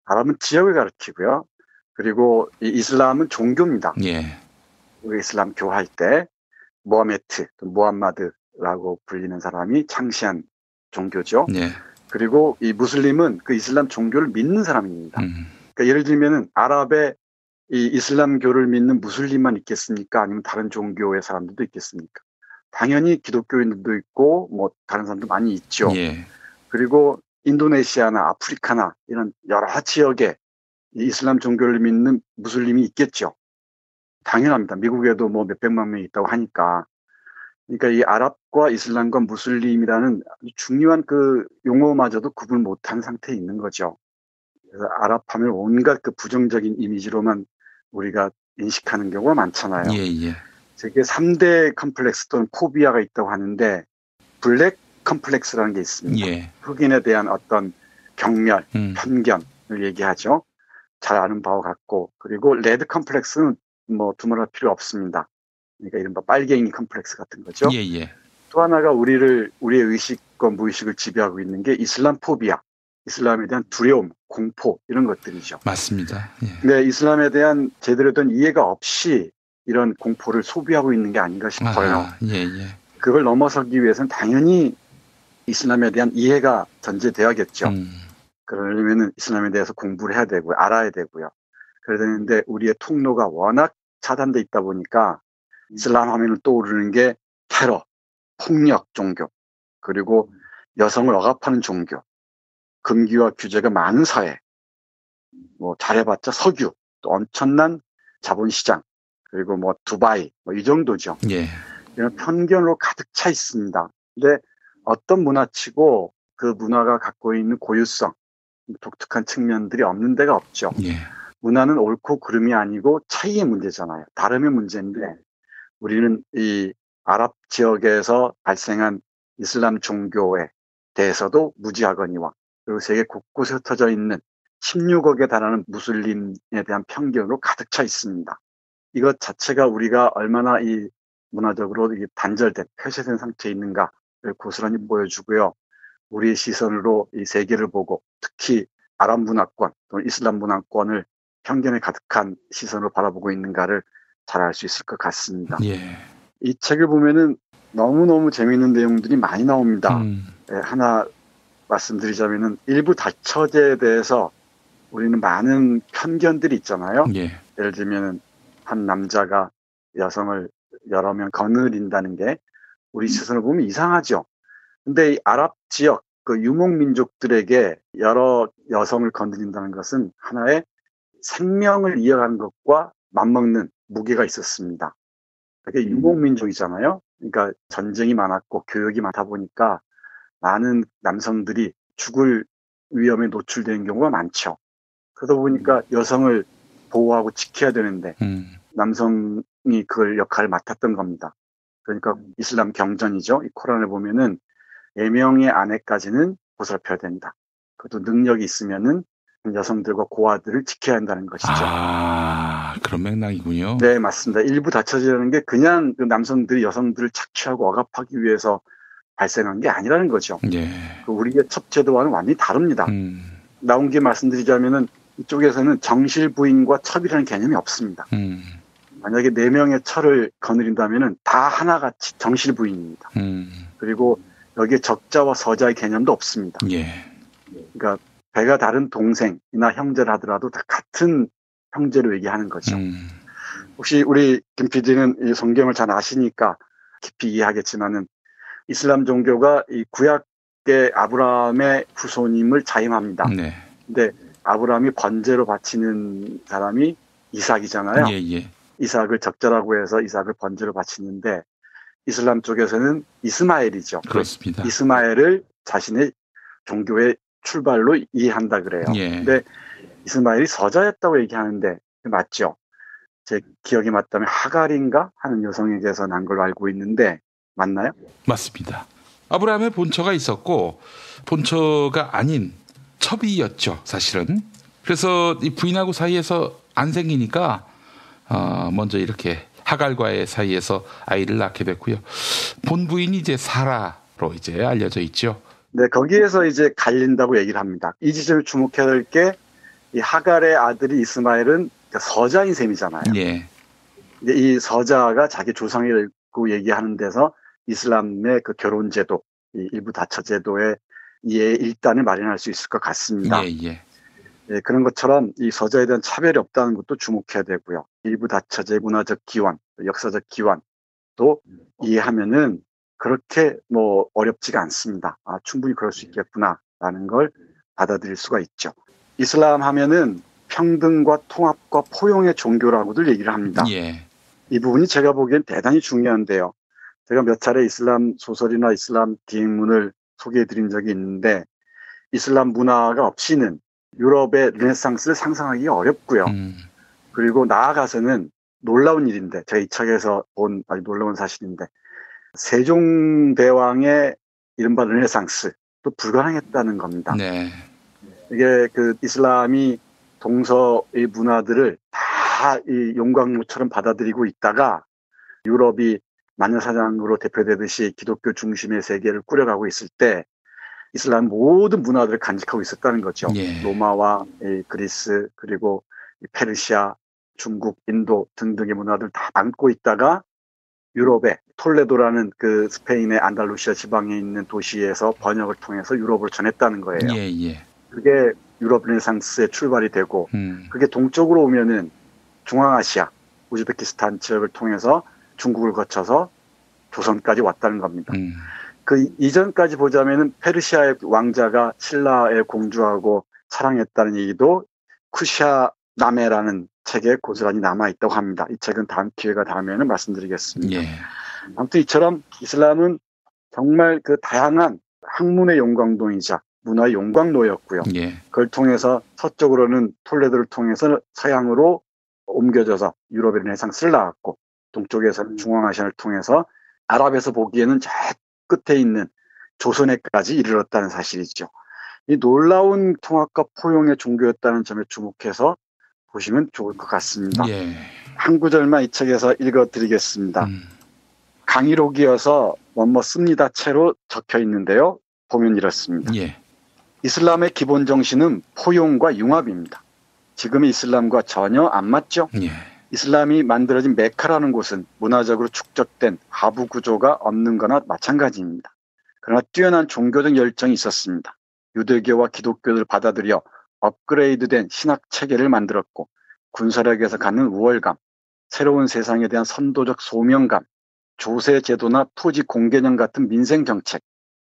아랍은 지역을 가리키고요. 그리고 이 이슬람은 종교입니다. 예. 우리 이슬람 교할 때 모하메트, 무함마드라고 불리는 사람이 창시한 종교죠. 예. 그리고 이 무슬림은 그 이슬람 종교를 믿는 사람입니다. 그러니까 예를 들면은 아랍에 이 이슬람교를 믿는 무슬림만 있겠습니까? 아니면 다른 종교의 사람들도 있겠습니까? 당연히 기독교인들도 있고 뭐 다른 사람도 많이 있죠. 예. 그리고 인도네시아나 아프리카나 이런 여러 지역에 이 이슬람 종교를 믿는 무슬림이 있겠죠. 당연합니다. 미국에도 뭐 몇백만 명이 있다고 하니까. 그러니까 이 아랍과 이슬람과 무슬림이라는 아주 중요한 그 용어마저도 구분 못한 상태에 있는 거죠. 그래서 아랍 하면 온갖 그 부정적인 이미지로만 우리가 인식하는 경우가 많잖아요. 예. 세계 3대 컴플렉스 또는 포비아가 있다고 하는데 블랙 컴플렉스라는 게 있습니다. 예. 흑인에 대한 어떤 경멸, 편견을 얘기하죠. 잘 아는 바와 같고, 그리고 레드 컴플렉스는 뭐 두말할 필요 없습니다. 그러니까 이른바 빨갱이 컴플렉스 같은 거죠. 예. 또 하나가 우리의 의식과 무의식을 지배하고 있는 게 이슬람 포비아, 이슬람에 대한 두려움, 공포 이런 것들이죠. 맞습니다. 예. 네, 이슬람에 대한 제대로 된 이해가 없이 이런 공포를 소비하고 있는 게 아닌가 싶어요. 예. 그걸 넘어서기 위해서는 당연히 이슬람에 대한 이해가 전제되어야겠죠. 그러려면 이슬람에 대해서 공부를 해야 되고요. 알아야 되고요. 그래야 되는데 우리의 통로가 워낙 차단돼 있다 보니까 이슬람 하면 떠오르는 게 테러, 폭력 종교, 그리고 여성을 억압하는 종교, 금기와 규제가 많은 사회, 뭐 잘해봤자 석유, 또 엄청난 자본시장, 그리고 뭐 두바이, 뭐 이 정도죠. 예. 이런 편견으로 가득 차 있습니다. 근데 어떤 문화치고 그 문화가 갖고 있는 고유성, 독특한 측면들이 없는 데가 없죠. 예. 문화는 옳고 그름이 아니고 차이의 문제잖아요. 다름의 문제인데 우리는 이 아랍 지역에서 발생한 이슬람 종교에 대해서도 무지하거니와 그리고 세계 곳곳에 흩어져 있는 16억에 달하는 무슬림에 대한 편견으로 가득 차 있습니다. 이것 자체가 우리가 얼마나 이 문화적으로 단절된, 폐쇄된 상태에 있는가를 고스란히 보여주고요. 우리의 시선으로 이 세계를 보고 특히 아랍 문화권 또는 이슬람 문화권을 편견에 가득한 시선으로 바라보고 있는가를 잘 알 수 있을 것 같습니다. 예. 이 책을 보면은 너무너무 재미있는 내용들이 많이 나옵니다. 하나 말씀드리자면은 일부 다처제에 대해서 우리는 많은 편견들이 있잖아요. 예. 예를 들면은 한 남자가 여성을 여러 명 거느린다는 게 우리 시선을 보면 이상하죠. 근데 이 아랍 지역 그 유목민족들에게 여러 여성을 건드린다는 것은 하나의 생명을 이어가는 것과 맞먹는 무게가 있었습니다. 그게 유목민족이잖아요. 그러니까 전쟁이 많았고 교역이 많다 보니까 많은 남성들이 죽을 위험에 노출되는 경우가 많죠. 그러다 보니까 여성을 보호하고 지켜야 되는데 남성이 그걸 역할을 맡았던 겁니다. 그러니까 이슬람 경전이죠. 이 코란을 보면은 4명의 아내까지는 보살펴야 된다. 그것도 능력이 있으면은 여성들과 고아들을 지켜야 한다는 것이죠. 그런 맥락이군요. 네, 맞습니다. 일부 다처제라는 게 그냥 그 남성들이 여성들을 착취하고 억압하기 위해서 발생한 게 아니라는 거죠. 예. 우리의 첩제도와는 완전히 다릅니다. 나온 게 말씀드리자면은 이쪽에서는 정실부인과 첩이라는 개념이 없습니다. 만약에 4명의 처를 거느린다면은 다 하나같이 정실부인입니다. 그리고 여기에 적자와 서자의 개념도 없습니다. 예. 그러니까 배가 다른 동생이나 형제를 하더라도 다 같은 형제로 얘기하는 거죠. 혹시 우리 김 PD는 이 성경을 잘 아시니까 깊이 이해하겠지만은 이슬람 종교가 이 구약의 아브라함의 후손임을 자임합니다. 네. 근데 아브라함이 번제로 바치는 사람이 이삭이잖아요. 예. 이삭을 적자라고 해서 이삭을 번제로 바치는데 이슬람 쪽에서는 이스마엘이죠. 그렇습니다. 이스마엘을 자신의 종교의 출발로 이해한다 그래요. 예. 근데 이스마엘이 서자였다고 얘기하는데 맞죠? 제 기억이 맞다면 하갈인가 하는 여성에게서 난 걸로 알고 있는데 맞나요? 맞습니다. 아브라함의 본처가 있었고 본처가 아닌 첩이었죠, 사실은. 그래서 이 부인하고 사이에서 안 생기니까 먼저 이렇게 하갈과의 사이에서 아이를 낳게 됐고요. 본부인이 이제 사라로 이제 알려져 있죠. 네, 거기에서 이제 갈린다고 얘기를 합니다. 이 지점에 주목해야 될 게 이 하갈의 아들이 이스마엘은 서자인 셈이잖아요. 예. 이 서자가 자기 조상이라고 얘기하는 데서 이슬람의 그 결혼제도, 이 일부 다처제도의 이해 일단을 마련할 수 있을 것 같습니다. 예. 예, 그런 것처럼 이 서자에 대한 차별이 없다는 것도 주목해야 되고요. 일부 다처제의 문화적 기원, 역사적 기원도 이해하면은 그렇게 뭐 어렵지가 않습니다. 충분히 그럴 수 있겠구나라는 걸 받아들일 수가 있죠. 이슬람 하면은 평등과 통합과 포용의 종교라고들 얘기를 합니다. 예. 이 부분이 제가 보기엔 대단히 중요한데요. 제가 몇 차례 이슬람 소설이나 이슬람 기행문을 소개해드린 적이 있는데 이슬람 문화가 없이는 유럽의 르네상스를 상상하기 어렵고요. 그리고 나아가서는 놀라운 일인데 제가 이 책에서 본 아주 놀라운 사실인데 세종대왕의 이른바 르네상스도 불가능했다는 겁니다. 네. 이게 그 이슬람이 동서의 문화들을 다 이 용광로처럼 받아들이고 있다가 유럽이 마녀사냥으로 대표되듯이 기독교 중심의 세계를 꾸려가고 있을 때 이슬람 모든 문화들을 간직하고 있었다는 거죠. 예. 로마와 그리스 그리고 페르시아, 중국, 인도 등등의 문화들 다 안고 있다가 유럽의 톨레도라는 그 스페인의 안달루시아 지방에 있는 도시에서 번역을 통해서 유럽을 전했다는 거예요. 예. 그게 유럽 르네상스의 출발이 되고 그게 동쪽으로 오면은 중앙아시아, 우즈베키스탄 지역을 통해서 중국을 거쳐서 조선까지 왔다는 겁니다. 그 이전까지 보자면은 페르시아의 왕자가 신라의 공주하고 사랑했다는 얘기도 쿠샤 나메라는 책에 고스란히 남아있다고 합니다. 이 책은 다음 기회가 닿으면 말씀드리겠습니다. 예. 아무튼 이처럼 이슬람은 정말 그 다양한 학문의 용광동이자 문화의 용광로였고요. 예. 그걸 통해서 서쪽으로는 톨레도를 통해서 서양으로 옮겨져서 유럽의 르네상스를 낳았고 동쪽에서는 중앙아시아를 통해서 아랍에서 보기에는 저 끝에 있는 조선에까지 이르렀다는 사실이죠. 이 놀라운 통합과 포용의 종교였다는 점에 주목해서 보시면 좋을 것 같습니다. 예. 한 구절만 이 책에서 읽어드리겠습니다. 강의록이어서 씁니다 채로 적혀 있는데요. 보면 이렇습니다. 예. 이슬람의 기본 정신은 포용과 융합입니다. 지금의 이슬람과 전혀 안 맞죠? 예. 이슬람이 만들어진 메카라는 곳은 문화적으로 축적된 하부 구조가 없는 거나 마찬가지입니다. 그러나 뛰어난 종교적 열정이 있었습니다. 유대교와 기독교를 받아들여 업그레이드된 신학 체계를 만들었고 군사력에서 갖는 우월감, 새로운 세상에 대한 선도적 소명감, 조세 제도나 토지 공개념 같은 민생 정책,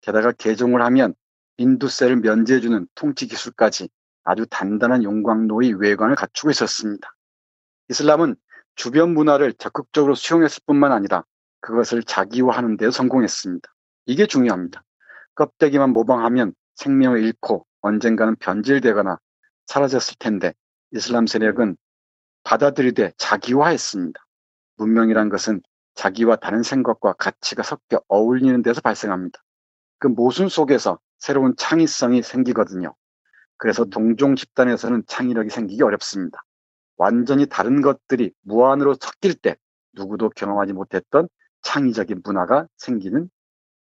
게다가 개종을 하면 인두세를 면제해주는 통치 기술까지 아주 단단한 용광로의 외관을 갖추고 있었습니다. 이슬람은 주변 문화를 적극적으로 수용했을 뿐만 아니라 그것을 자기화하는 데 성공했습니다. 이게 중요합니다. 껍데기만 모방하면 생명을 잃고 언젠가는 변질되거나 사라졌을 텐데 이슬람 세력은 받아들이되 자기화했습니다. 문명이란 것은 자기와 다른 생각과 가치가 섞여 어울리는 데서 발생합니다. 그 모순 속에서 새로운 창의성이 생기거든요. 그래서 동종 집단에서는 창의력이 생기기 어렵습니다. 완전히 다른 것들이 무한으로 섞일 때 누구도 경험하지 못했던 창의적인 문화가 생기는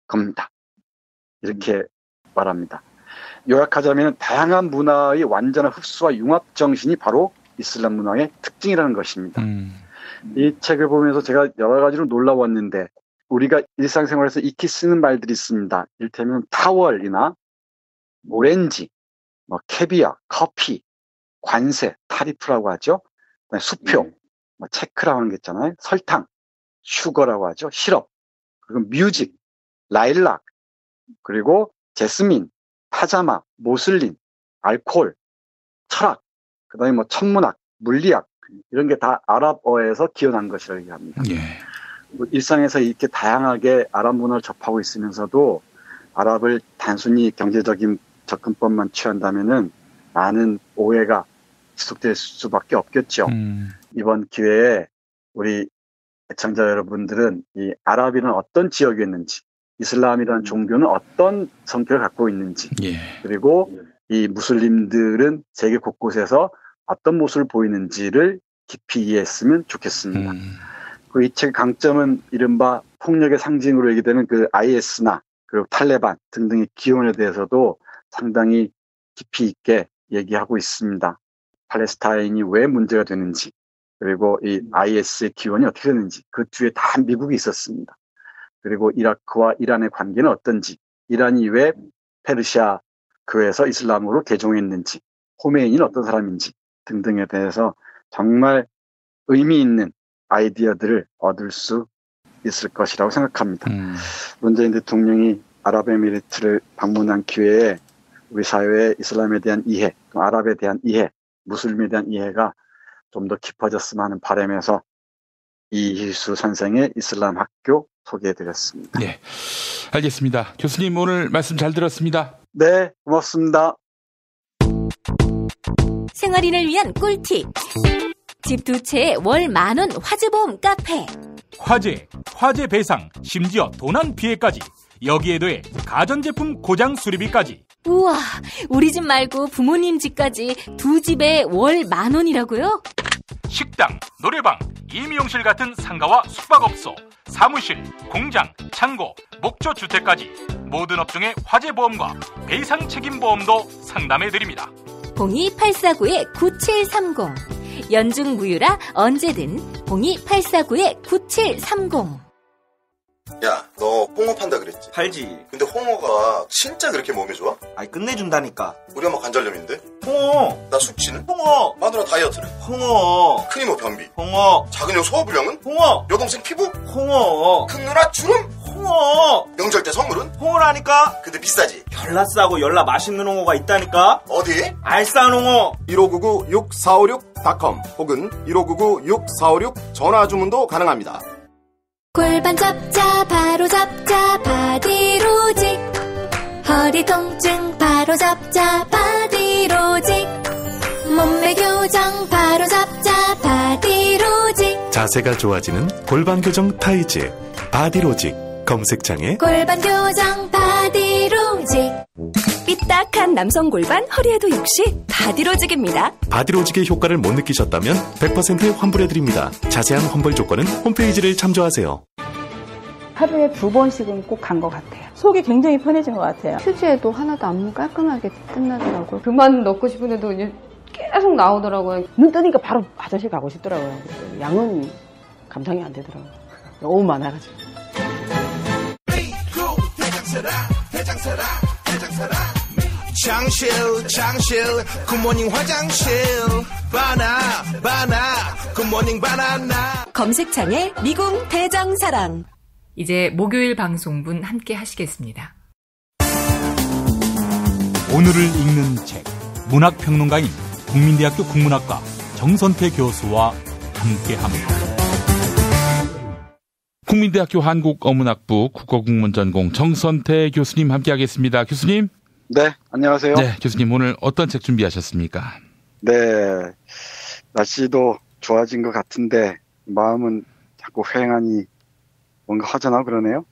겁니다. 이렇게 말합니다. 요약하자면 다양한 문화의 완전한 흡수와 융합 정신이 바로 이슬람 문화의 특징이라는 것입니다. 이 책을 보면서 제가 여러 가지로 놀라웠는데 우리가 일상생활에서 익히 쓰는 말들이 있습니다. 이를테면 타월이나 오렌지, 캐비아, 커피, 관세, 타리프라고 하죠. 수표, 체크라고 하는 게 있잖아요. 설탕, 슈거라고 하죠. 시럽, 그리고 뮤직, 라일락, 그리고 제스민, 파자마, 모슬린, 알코올, 철학, 그 다음에 천문학, 물리학, 이런 게 다 아랍어에서 기원한 것이라고 얘기합니다. 예. 일상에서 이렇게 다양하게 아랍 문화를 접하고 있으면서도 아랍을 단순히 경제적인 접근법만 취한다면은 많은 오해가 지속될 수밖에 없겠죠. 이번 기회에 우리 애청자 여러분들은 이 아랍인은 어떤 지역이었는지, 이슬람이라는 종교는 어떤 성격을 갖고 있는지, 그리고 이 무슬림들은 세계 곳곳에서 어떤 모습을 보이는지를 깊이 이해했으면 좋겠습니다. 그 이 책의 강점은 이른바 폭력의 상징으로 얘기되는 그 IS나 그리고 탈레반 등등의 기원에 대해서도 상당히 깊이 있게 얘기하고 있습니다. 팔레스타인이 왜 문제가 되는지, 그리고 이 IS의 기원이 어떻게 되는지, 그 뒤에 다 미국이 있었습니다. 그리고 이라크와 이란의 관계는 어떤지, 이란이 왜 페르시아 교에서 이슬람으로 개종했는지, 호메인은 어떤 사람인지 등등에 대해서 정말 의미 있는 아이디어들을 얻을 수 있을 것이라고 생각합니다. 문재인 대통령이 아랍에미리트를 방문한 기회에 우리 사회의 이슬람에 대한 이해, 아랍에 대한 이해, 무슬림에 대한 이해가 좀 더 깊어졌으면 하는 바람에서 이희수 선생의 이슬람 학교 소개해드렸습니다. 네, 알겠습니다. 교수님 오늘 말씀 잘 들었습니다. 네, 고맙습니다. 생활인을 위한 꿀팁. 집 두 채에 월 10,000원 화재보험 카페. 화재 배상, 심지어 도난 피해까지. 여기에 더해 가전제품 고장 수리비까지. 우와, 우리 집 말고 부모님 집까지 두 집에 월 10,000원이라고요? 식당, 노래방, 임용실 같은 상가와 숙박업소, 사무실, 공장, 창고, 목조주택까지 모든 업종의 화재보험과 배상 책임보험도 상담해드립니다. 02849-9730 연중 무휴라 언제든 02849-9730. 야, 너 홍어 판다 그랬지? 팔지. 근데 홍어가 진짜 그렇게 몸에 좋아? 아니 끝내준다니까. 우리 엄마 관절염인데? 홍어. 나 숙취는? 홍어. 마누라 다이어트는? 홍어. 큰이모 변비? 홍어. 작은 형 소화불량은? 홍어. 여동생 피부? 홍어. 큰 누나 주름? 홍어. 명절 때 선물은? 홍어라니까. 근데 비싸지? 열나 싸고 열나 맛있는 홍어가 있다니까. 어디? 알싸한 홍어. 1599-6456.com 혹은 1599-6456 전화주문도 가능합니다. 골반 잡자 바로 잡자 바디로직, 허리 통증 바로 잡자 바디로직, 몸매 교정 바로 잡자 바디로직, 자세가 좋아지는 골반 교정 타이즈 바디로직. 검색창에 골반 교정 바디로직. 삐딱한 남성 골반, 허리에도 역시 바디로직입니다. 바디로직의 효과를 못 느끼셨다면 100% 환불해드립니다. 자세한 환불 조건은 홈페이지를 참조하세요. 하루에 2번씩은 꼭 간 것 같아요. 속이 굉장히 편해진 것 같아요. 휴지에도 하나도 안 깔끔하게 끝나더라고요. 그만 넣고 싶은데도 계속 나오더라고요. 눈 뜨니까 바로 화장실 가고 싶더라고요. 양은 감당이 안 되더라고요. 너무 많아가지고. 장실 굿모닝 화장실 바나 굿모닝 바나나. 검색창에 미궁 대장사랑. 이제 목요일 방송분 함께 하시겠습니다. 오늘을 읽는 책, 문학평론가인 국민대학교 국문학과 정선태 교수와 함께합니다. 국민대학교 한국어문학부 국어국문전공 정선태 교수님 함께하겠습니다. 교수님. 네, 안녕하세요. 네, 교수님 오늘 어떤 책 준비하셨습니까? 네, 날씨도 좋아진 것 같은데 마음은 자꾸 휑하니 뭔가 허전하고 그러네요.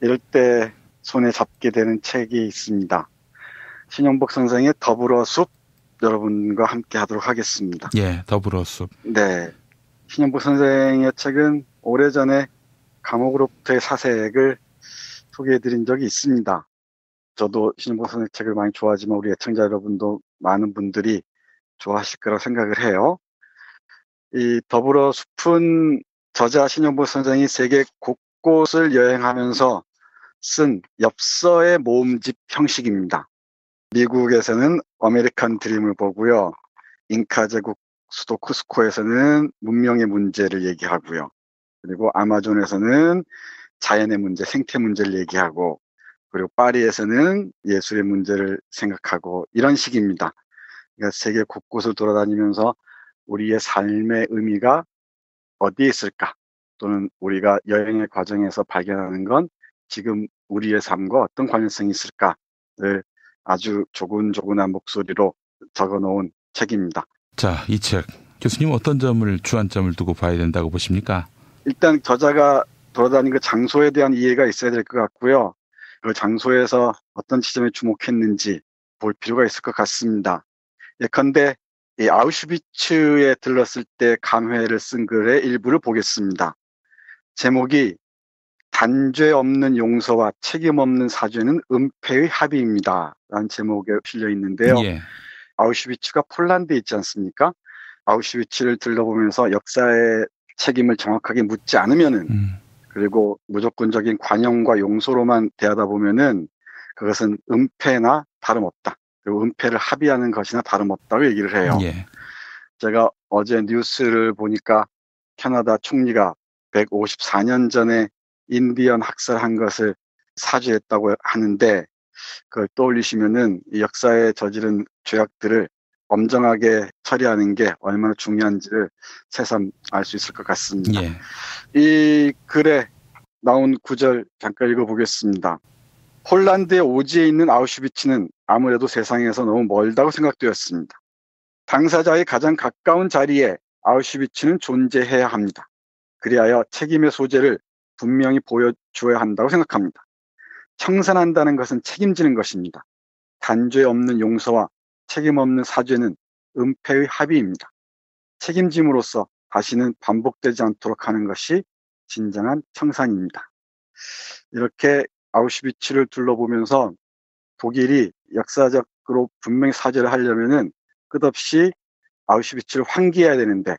이럴 때 손에 잡게 되는 책이 있습니다. 신영복 선생의 더불어 숲, 여러분과 함께 하도록 하겠습니다. 예, 더불어 숲. 네, 신영복 선생의 책은 오래전에 감옥으로부터의 사색을 소개해드린 적이 있습니다. 저도 신영복 선생의 책을 많이 좋아하지만 우리 애청자 여러분도 많은 분들이 좋아하실 거라고 생각을 해요. 이 더불어 숲은 저자 신영복 선생이 세계 곳곳을 여행하면서 쓴 엽서의 모음집 형식입니다. 미국에서는 아메리칸 드림을 보고요. 잉카 제국 수도 쿠스코에서는 문명의 문제를 얘기하고요. 그리고 아마존에서는 자연의 문제, 생태 문제를 얘기하고, 그리고 파리에서는 예술의 문제를 생각하고, 이런 식입니다. 그러니까 세계 곳곳을 돌아다니면서 우리의 삶의 의미가 어디에 있을까? 또는 우리가 여행의 과정에서 발견하는 건 지금 우리의 삶과 어떤 관련성이 있을까를 아주 조근조근한 목소리로 적어놓은 책입니다. 자, 이 책 교수님 어떤 점을 주안점을 두고 봐야 된다고 보십니까? 일단 저자가 돌아다닌 그 장소에 대한 이해가 있어야 될 것 같고요. 그 장소에서 어떤 지점에 주목했는지 볼 필요가 있을 것 같습니다. 예컨대 이 아우슈비츠에 들렀을 때 감회를 쓴 글의 일부를 보겠습니다. 제목이 단죄 없는 용서와 책임 없는 사죄는 은폐의 합의입니다. 라는 제목에 실려 있는데요. 예. 아우슈비츠가 폴란드에 있지 않습니까? 아우슈비츠를 들러보면서 역사의 책임을 정확하게 묻지 않으면은 그리고 무조건적인 관용과 용서로만 대하다 보면은 그것은 은폐나 다름없다. 그리고 은폐를 합의하는 것이나 다름없다고 얘기를 해요. 예. 제가 어제 뉴스를 보니까 캐나다 총리가 154년 전에 인디언 학살한 것을 사죄했다고 하는데 그걸 떠올리시면은 이 역사에 저지른 죄악들을 엄정하게 처리하는 게 얼마나 중요한지를 새삼 알 수 있을 것 같습니다. 예. 이 글에 나온 구절 잠깐 읽어보겠습니다. 폴란드의 오지에 있는 아우슈비츠는 아무래도 세상에서 너무 멀다고 생각되었습니다. 당사자의 가장 가까운 자리에 아우슈비츠는 존재해야 합니다. 그리하여 책임의 소재를 분명히 보여줘야 한다고 생각합니다. 청산한다는 것은 책임지는 것입니다. 단죄 없는 용서와 책임 없는 사죄는 은폐의 합의입니다. 책임짐으로써 다시는 반복되지 않도록 하는 것이 진정한 청산입니다. 이렇게 아우슈비츠를 둘러보면서 독일이 역사적으로 분명히 사죄를 하려면은 끝없이 아우슈비츠를 환기해야 되는데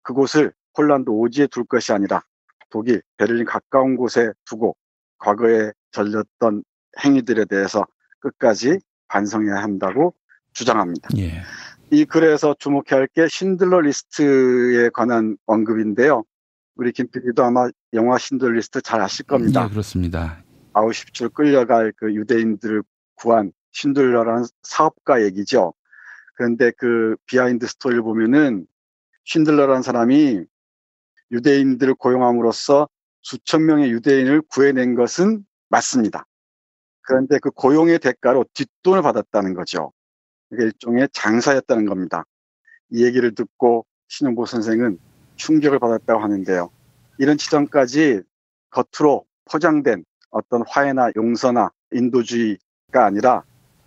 그곳을 폴란드 오지에 둘 것이 아니라 독일 베를린 가까운 곳에 두고 과거에 저질렀던 행위들에 대해서 끝까지 반성해야 한다고 주장합니다. 예. 이 글에서 주목해야 할 게 신들러 리스트에 관한 언급인데요. 우리 김 PD도 아마 영화 신들러 리스트 잘 아실 겁니다. 예, 그렇습니다. 아우슈비츠로 끌려갈 그 유대인들을 구한 신들러라는 사업가 얘기죠. 그런데 그 비하인드 스토리를 보면은 신들러라는 사람이 유대인들을 고용함으로써 수천 명의 유대인을 구해낸 것은 맞습니다. 그런데 그 고용의 대가로 뒷돈을 받았다는 거죠. 이게 일종의 장사였다는 겁니다. 이 얘기를 듣고 신용보 선생은 충격을 받았다고 하는데요. 이런 지점까지 겉으로 포장된 어떤 화해나 용서나 인도주의가 아니라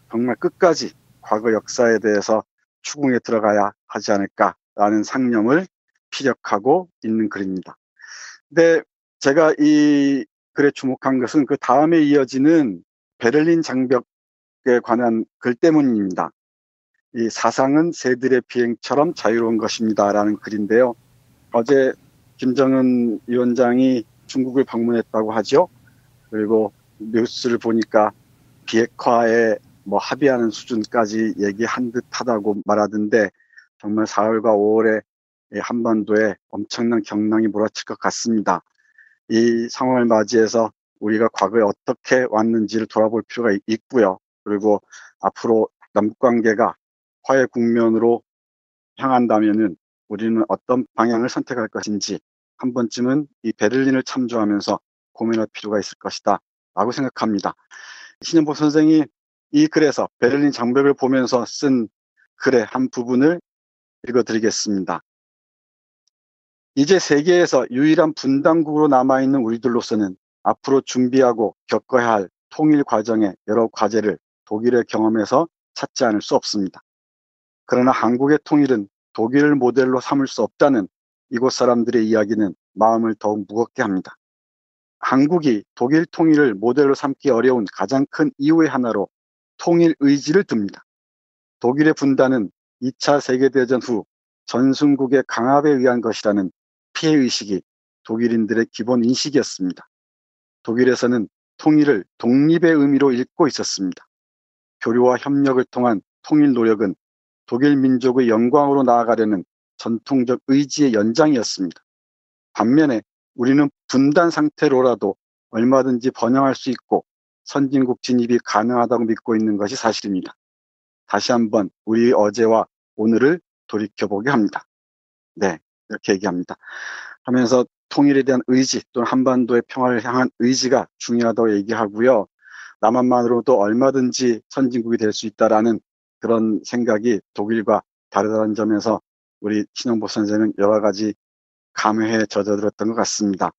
정말 끝까지 과거 역사에 대해서 추궁에 들어가야 하지 않을까라는 상념을 피력하고 있는 글입니다. 근데 제가 이 글에 주목한 것은 그 다음에 이어지는 베를린 장벽에 관한 글 때문입니다. 이 사상은 새들의 비행처럼 자유로운 것입니다라는 글인데요. 어제 김정은 위원장이 중국을 방문했다고 하죠. 그리고 뉴스를 보니까 비핵화에 합의하는 수준까지 얘기한 듯하다고 말하던데 정말 4월과 5월에 한반도에 엄청난 경랑이 몰아칠 것 같습니다. 이 상황을 맞이해서 우리가 과거에 어떻게 왔는지를 돌아볼 필요가 있고요. 그리고 앞으로 남북관계가 화해 국면으로 향한다면은 우리는 어떤 방향을 선택할 것인지 한 번쯤은 이 베를린을 참조하면서 고민할 필요가 있을 것이다 라고 생각합니다. 신현보 선생이 이 글에서 베를린 장벽을 보면서 쓴 글의 한 부분을 읽어드리겠습니다. 이제 세계에서 유일한 분단국으로 남아있는 우리들로서는 앞으로 준비하고 겪어야 할 통일 과정의 여러 과제를 독일의 경험에서 찾지 않을 수 없습니다. 그러나 한국의 통일은 독일을 모델로 삼을 수 없다는 이곳 사람들의 이야기는 마음을 더욱 무겁게 합니다. 한국이 독일 통일을 모델로 삼기 어려운 가장 큰 이유의 하나로 통일 의지를 듭니다. 독일의 분단은 2차 세계대전 후 전승국의 강압에 의한 것이라는 피해의식이 독일인들의 기본 인식이었습니다. 독일에서는 통일을 독립의 의미로 읽고 있었습니다. 교류와 협력을 통한 통일 노력은 독일 민족의 영광으로 나아가려는 전통적 의지의 연장이었습니다. 반면에 우리는 분단 상태로라도 얼마든지 번영할 수 있고 선진국 진입이 가능하다고 믿고 있는 것이 사실입니다. 다시 한번 우리 어제와 오늘을 돌이켜보게 합니다. 네, 이렇게 얘기합니다. 하면서 통일에 대한 의지 또는 한반도의 평화를 향한 의지가 중요하다고 얘기하고요. 남한만으로도 얼마든지 선진국이 될 수 있다라는 그런 생각이 독일과 다르다는 점에서 우리 신영보 선생은 여러 가지 감회에 젖어들었던 것 같습니다.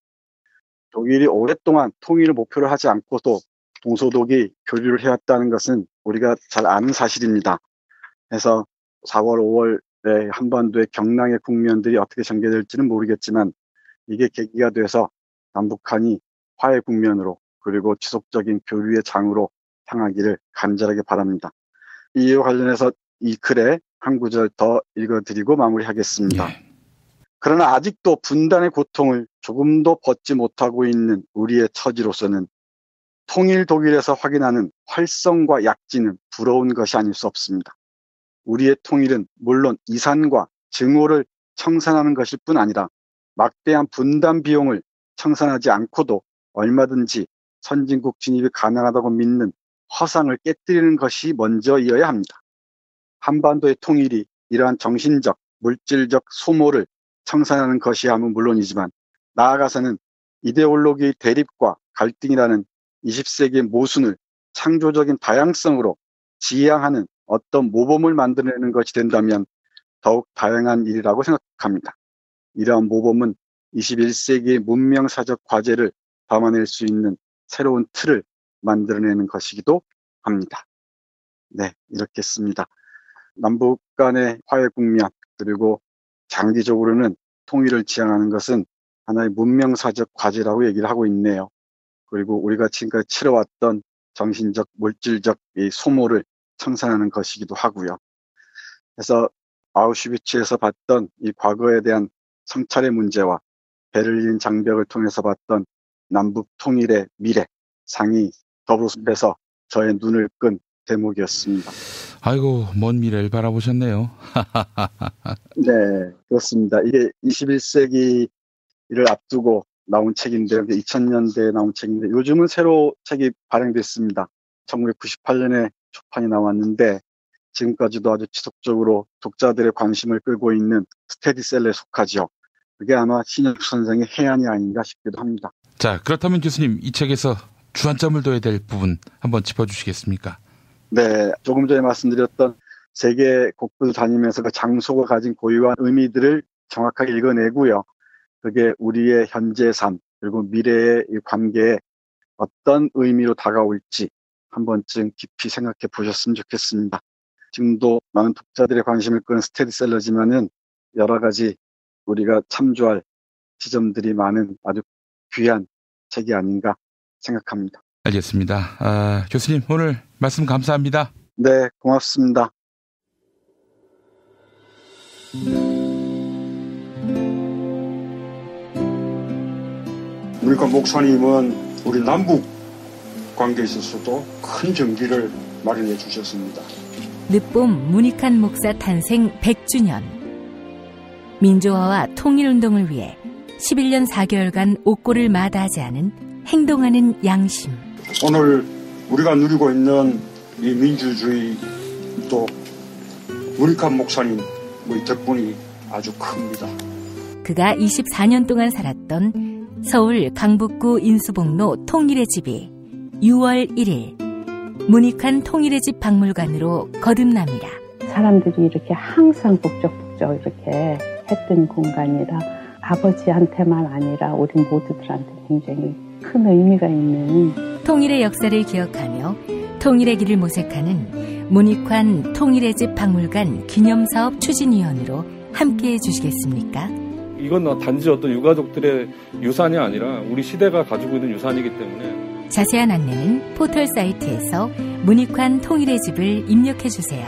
독일이 오랫동안 통일을 목표로 하지 않고도 동소독이 교류를 해왔다는 것은 우리가 잘 아는 사실입니다. 그래서 4월, 5월에 한반도의 경랑의 국면들이 어떻게 전개될지는 모르겠지만 이게 계기가 돼서 남북한이 화해 국면으로 그리고 지속적인 교류의 장으로 향하기를 간절하게 바랍니다. 이와 관련해서 이 글에 한 구절 더 읽어드리고 마무리하겠습니다. 그러나 아직도 분단의 고통을 조금도 벗지 못하고 있는 우리의 처지로서는 통일 독일에서 확인하는 활성과 약진은 부러운 것이 아닐 수 없습니다. 우리의 통일은 물론 이산과 증오를 청산하는 것일 뿐 아니라 막대한 분단 비용을 청산하지 않고도 얼마든지 선진국 진입이 가능하다고 믿는 허상을 깨뜨리는 것이 먼저이어야 합니다. 한반도의 통일이 이러한 정신적, 물질적 소모를 청산하는 것이야는 물론이지만 나아가서는 이데올로기의 대립과 갈등이라는 20세기의 모순을 창조적인 다양성으로 지향하는 어떤 모범을 만들어내는 것이 된다면 더욱 다양한 일이라고 생각합니다. 이러한 모범은 21세기의 문명사적 과제를 담아낼 수 있는 새로운 틀을 만들어내는 것이기도 합니다. 네, 이렇게 씁니다. 남북 간의 화해 국면 그리고 장기적으로는 통일을 지향하는 것은 하나의 문명사적 과제라고 얘기를 하고 있네요. 그리고 우리가 지금까지 치러왔던 정신적, 물질적 이 소모를 청산하는 것이기도 하고요. 그래서 아우슈비츠에서 봤던 이 과거에 대한 성찰의 문제와 베를린 장벽을 통해서 봤던 남북 통일의 미래, 상이 더불어서 저의 눈을 끈 대목이었습니다. 아이고, 먼 미래를 바라보셨네요. 네, 그렇습니다. 이게 21세기를 앞두고 나온 책인데요. 2000년대에 나온 책인데 요즘은 새로 책이 발행됐습니다. 1998년에 초판이 나왔는데 지금까지도 아주 지속적으로 독자들의 관심을 끌고 있는 스테디셀러에 속하죠. 그게 아마 신혁 선생의 해안이 아닌가 싶기도 합니다. 자, 그렇다면 교수님, 이 책에서 주안점을 둬야 될 부분 한번 짚어주시겠습니까? 네, 조금 전에 말씀드렸던 세계 곳곳을 다니면서 그 장소가 가진 고유한 의미들을 정확하게 읽어내고요. 그게 우리의 현재 삶 그리고 미래의 이 관계에 어떤 의미로 다가올지 한 번쯤 깊이 생각해 보셨으면 좋겠습니다. 지금도 많은 독자들의 관심을 끄는 스테디셀러지만은 여러 가지 우리가 참조할 지점들이 많은 아주 귀한 책이 아닌가 생각합니다. 알겠습니다. 교수님, 오늘 말씀 감사합니다. 네, 고맙습니다. 우리가 목사님은 우리 남북 관계에 있어서도 큰 정기를 마련해 주셨습니다. 늦봄 문익환 목사 탄생 100주년. 민주화와 통일운동을 위해 11년 4개월간 옥고를 마다하지 않은 행동하는 양심. 오늘 우리가 누리고 있는 이 민주주의 또 문익환 목사님 덕분이 아주 큽니다. 그가 24년 동안 살았던 서울 강북구 인수봉로 통일의 집이 6월 1일 문익환 통일의 집 박물관으로 거듭납니다. 사람들이 이렇게 항상 북적북적 이렇게 했던 공간이라 아버지한테만 아니라 우리 모두들한테 굉장히 큰 의미가 있는 통일의 역사를 기억하며 통일의 길을 모색하는 문익환 통일의 집 박물관 기념사업 추진위원으로 함께해 주시겠습니까? 이건 단지 어떤 유가족들의 유산이 아니라 우리 시대가 가지고 있는 유산이기 때문에 자세한 안내는 포털 사이트에서 문익환 통일의 집을 입력해 주세요.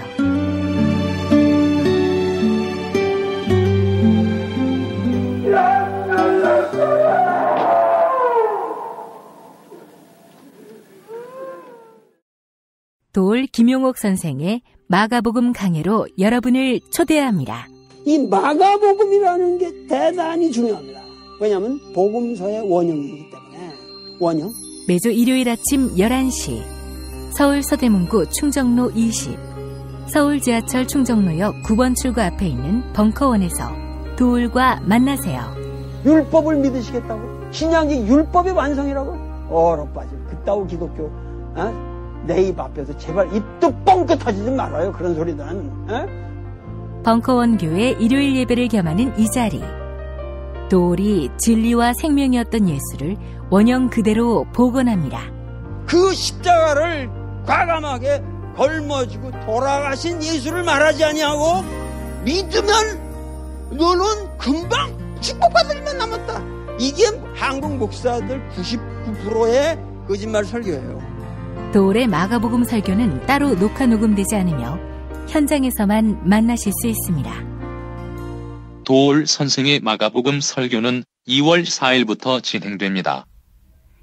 도올 김용옥 선생의 마가복음 강해로 여러분을 초대합니다. 이 마가복음이라는 게 대단히 중요합니다. 왜냐하면 복음서의 원형이기 때문에. 원형. 매주 일요일 아침 11시 서울 서대문구 충정로 20 서울 지하철 충정로역 9번 출구 앞에 있는 벙커원에서 도울과 만나세요. 율법을 믿으시겠다고? 신약이 율법의 완성이라고? 얼어빠질 그따위 기독교 내 입 앞에서 제발 입도 뻥끗 하지 말아요. 그런 소리는. 벙커원 교회 일요일 예배를 겸하는 이 자리 도올이 진리와 생명이었던 예수를 원형 그대로 복원합니다. 그 십자가를 과감하게 걸머지고 돌아가신 예수를 말하지 아니하고 믿으면 너는 금방 축복받을 일만 남았다. 이게 한국 목사들 99%의 거짓말 설교예요. 도올의 마가복음 설교는 따로 녹화 녹음되지 않으며 현장에서만 만나실 수 있습니다. 도올 선생의 마가복음 설교는 2월 4일부터 진행됩니다.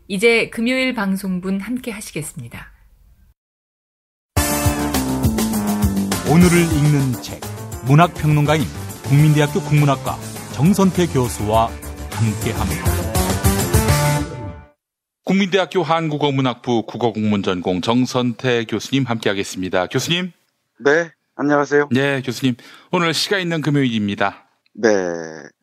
이제 금요일 방송분 함께 하시겠습니다. 오늘을 읽는 책, 문학평론가인 국민대학교 국문학과 정선태 교수와 함께합니다. 국민대학교 한국어문학부 국어국문전공 정선태 교수님 함께하겠습니다. 교수님. 네, 안녕하세요. 네, 교수님. 오늘 시가 있는 금요일입니다. 네,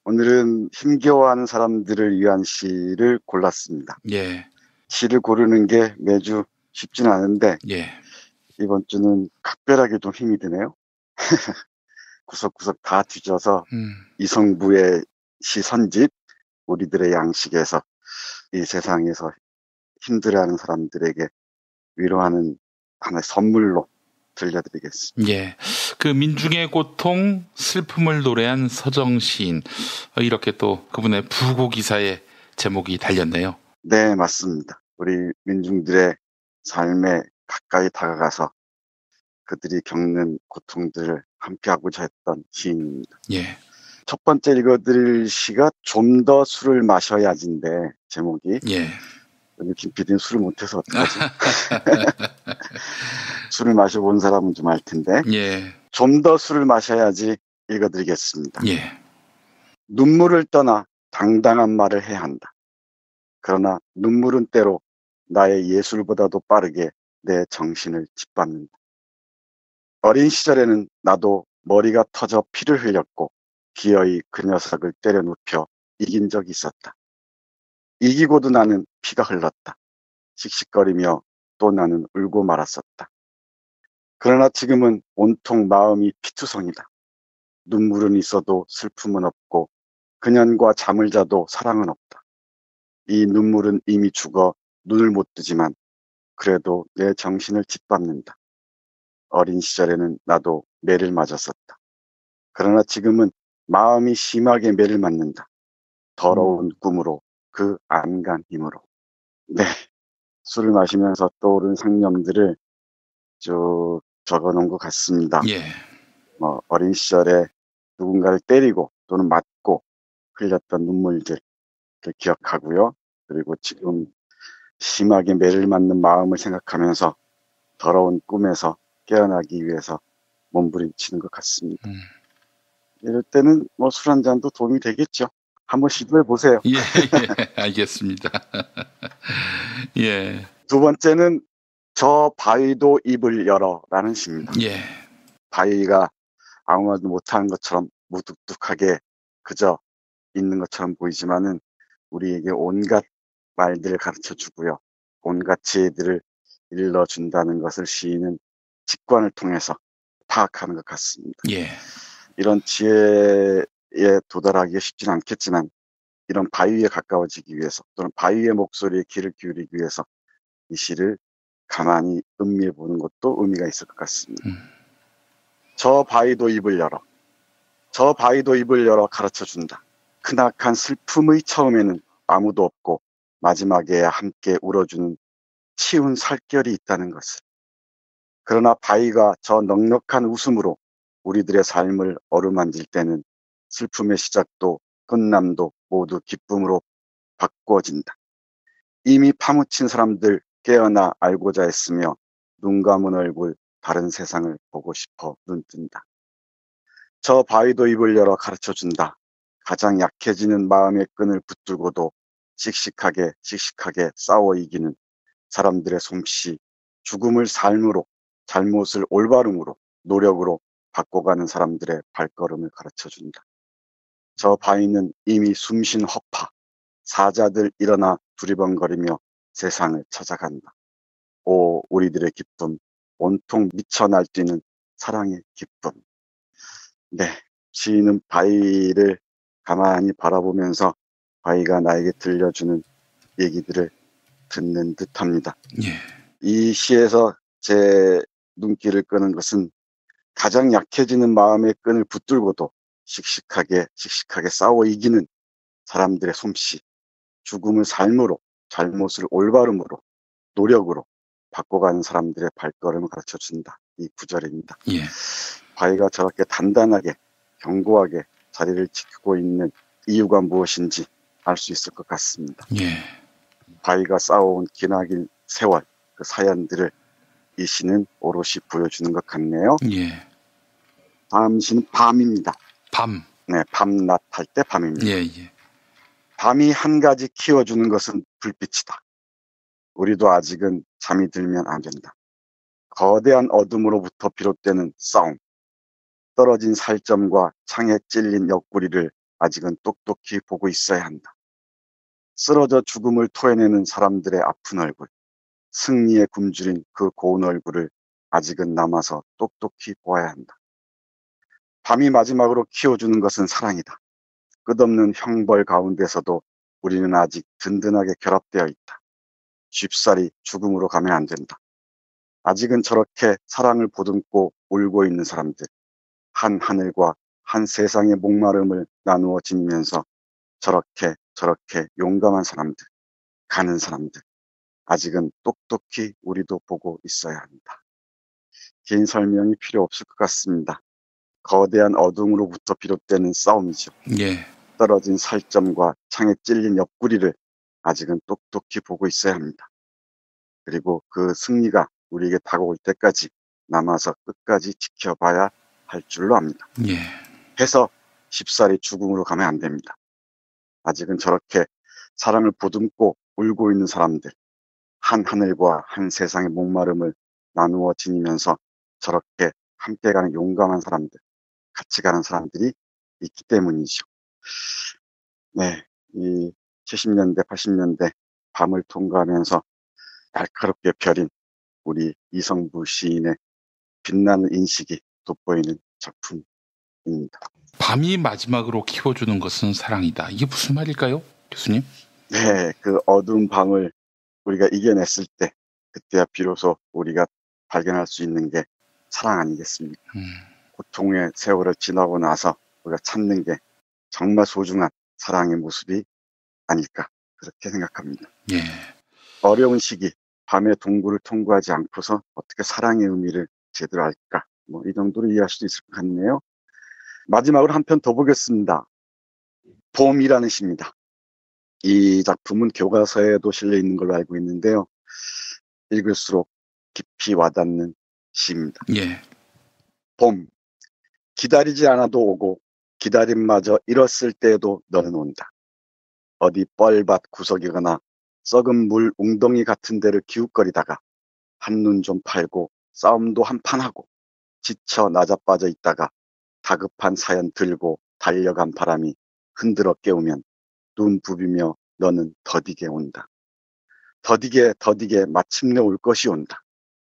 오늘은 힘겨워하는 사람들을 위한 시를 골랐습니다. 예. 시를 고르는 게 매주 쉽지는 않은데 예. 이번 주는 각별하게 좀 힘이 드네요. 구석구석 다 뒤져서 이성부의 시 선집, 우리들의 양식에서 이 세상에서 힘들어하는 사람들에게 위로하는 하나의 선물로 들려드리겠습니다. 예. 그 민중의 고통, 슬픔을 노래한 서정 시인. 이렇게 또 그분의 부고 기사의 제목이 달렸네요. 네, 맞습니다. 우리 민중들의 삶에 가까이 다가가서 그들이 겪는 고통들을 함께하고자 했던 시인입니다. 예. 첫 번째 읽어드릴 시가 좀 더 술을 마셔야지인데 제목이. 예. 여기 김 PD는 술을 못해서 어떡하지? 술을 마셔본 사람은 좀 알 텐데. 예. 좀 더 술을 마셔야지 읽어드리겠습니다. 예. 눈물을 떠나 당당한 말을 해야 한다. 그러나 눈물은 때로 나의 예술보다도 빠르게 내 정신을 짓밟는다. 어린 시절에는 나도 머리가 터져 피를 흘렸고 기어이 그 녀석을 때려 눕혀 이긴 적이 있었다. 이기고도 나는 피가 흘렀다. 씩씩거리며 또 나는 울고 말았었다. 그러나 지금은 온통 마음이 피투성이다. 눈물은 있어도 슬픔은 없고 그년과 잠을 자도 사랑은 없다. 이 눈물은 이미 죽어 눈을 못 뜨지만 그래도 내 정신을 짓밟는다. 어린 시절에는 나도 매를 맞았었다. 그러나 지금은 마음이 심하게 매를 맞는다. 더러운 꿈으로 그 안간 힘으로. 네, 술을 마시면서 떠오른 상념들을 쭉 적어놓은 것 같습니다. 예. 어린 시절에 누군가를 때리고 또는 맞고 흘렸던 눈물들을 기억하고요. 그리고 지금 심하게 매를 맞는 마음을 생각하면서 더러운 꿈에서 깨어나기 위해서 몸부림치는 것 같습니다. 이럴 때는 술 한 잔도 도움이 되겠죠. 한번 시도해 보세요. 예, 예, 알겠습니다. 예. 두 번째는 저 바위도 입을 열어라는 시입니다. 예. 바위가 아무 말도 못하는 것처럼 무뚝뚝하게 그저 있는 것처럼 보이지만은 우리에게 온갖 말들을 가르쳐 주고요. 온갖 지혜들을 일러준다는 것을 시인은 직관을 통해서 파악하는 것 같습니다. 예. 이런 지혜에 도달하기가 쉽지는 않겠지만 이런 바위에 가까워지기 위해서 또는 바위의 목소리에 귀를 기울이기 위해서 이 시를 가만히 음미해 보는 것도 의미가 있을 것 같습니다. 저 바위도 입을 열어. 저 바위도 입을 열어 가르쳐 준다. 크나큰 슬픔의 처음에는 아무도 없고 마지막에야 함께 울어주는 치운 살결이 있다는 것을. 그러나 바위가 저 넉넉한 웃음으로 우리들의 삶을 어루만질 때는 슬픔의 시작도 끝남도 모두 기쁨으로 바꾸어진다. 이미 파묻힌 사람들 깨어나 알고자 했으며 눈 감은 얼굴 다른 세상을 보고 싶어 눈뜬다. 저 바위도 입을 열어 가르쳐준다. 가장 약해지는 마음의 끈을 붙들고도 씩씩하게 싸워 이기는 사람들의 솜씨, 죽음을 삶으로, 잘못을 올바름으로, 노력으로 바꿔가는 사람들의 발걸음을 가르쳐준다. 저 바위는 이미 숨쉰 허파, 사자들 일어나 두리번거리며 세상을 찾아간다. 오, 우리들의 기쁨, 온통 미쳐 날뛰는 사랑의 기쁨. 네, 시인은 바위를 가만히 바라보면서 바위가 나에게 들려주는 얘기들을 듣는 듯합니다. 예. 이 시에서 제 눈길을 끄는 것은 가장 약해지는 마음의 끈을 붙들고도 씩씩하게 싸워 이기는 사람들의 솜씨, 죽음을 삶으로, 잘못을 올바름으로, 노력으로 바꿔가는 사람들의 발걸음을 가르쳐준다. 이 구절입니다. 예. 바위가 저렇게 단단하게, 견고하게 자리를 지키고 있는 이유가 무엇인지 알 수 있을 것 같습니다. 예. 바위가 쌓아온 기나긴 세월, 그 사연들을 이 시는 오롯이 보여주는 것 같네요. 예. 다음 시는 밤입니다. 밤. 네, 밤낮 할 때 밤입니다. 예, 예. 밤이 한 가지 키워주는 것은 불빛이다. 우리도 아직은 잠이 들면 안 된다. 거대한 어둠으로부터 비롯되는 싸움, 떨어진 살점과 창에 찔린 옆구리를 아직은 똑똑히 보고 있어야 한다. 쓰러져 죽음을 토해내는 사람들의 아픈 얼굴, 승리에 굶주린 그 고운 얼굴을 아직은 남아서 똑똑히 보아야 한다. 밤이 마지막으로 키워주는 것은 사랑이다. 끝없는 형벌 가운데서도 우리는 아직 든든하게 결합되어 있다. 쉽사리 죽음으로 가면 안 된다. 아직은 저렇게 사랑을 보듬고 울고 있는 사람들, 한 하늘과 한 세상의 목마름을 나누어 지니면서 저렇게 용감한 사람들, 가는 사람들, 아직은 똑똑히 우리도 보고 있어야 한다. 긴 설명이 필요 없을 것 같습니다. 거대한 어둠으로부터 비롯되는 싸움이죠. 예. 떨어진 살점과 창에 찔린 옆구리를 아직은 똑똑히 보고 있어야 합니다. 그리고 그 승리가 우리에게 다가올 때까지 남아서 끝까지 지켜봐야 할 줄로 압니다. 예. 해서 쉽사리 죽음으로 가면 안 됩니다. 아직은 저렇게 사랑을 보듬고 울고 있는 사람들, 한 하늘과 한 세상의 목마름을 나누어 지니면서 저렇게 함께 가는 용감한 사람들, 같이 가는 사람들이 있기 때문이죠. 네, 이 70년대, 80년대 밤을 통과하면서 날카롭게 펴린 우리 이성부 시인의 빛나는 인식이 돋보이는 작품입니다. 밤이 마지막으로 키워주는 것은 사랑이다. 이게 무슨 말일까요, 교수님? 네, 그 어두운 밤을 우리가 이겨냈을 때, 그때야 비로소 우리가 발견할 수 있는 게 사랑 아니겠습니까? 고통의 세월을 지나고 나서 우리가 찾는 게 정말 소중한 사랑의 모습이 아닐까, 그렇게 생각합니다. 예. 어려운 시기, 밤의 동굴을 통과하지 않고서 어떻게 사랑의 의미를 제대로 알까, 뭐 이 정도로 이해할 수도 있을 것 같네요. 마지막으로 한 편 더 보겠습니다. 봄이라는 시입니다. 이 작품은 교과서에도 실려 있는 걸로 알고 있는데요. 읽을수록 깊이 와닿는 시입니다. 예. 봄, 기다리지 않아도 오고 기다림마저 잃었을 때에도 너는 온다. 어디 뻘밭 구석이거나 썩은 물 웅덩이 같은 데를 기웃거리다가 한눈 좀 팔고 싸움도 한판 하고 지쳐 나자빠져 있다가 다급한 사연 들고 달려간 바람이 흔들어 깨우면 눈 부비며 너는 더디게 온다. 더디게 마침내 올 것이 온다.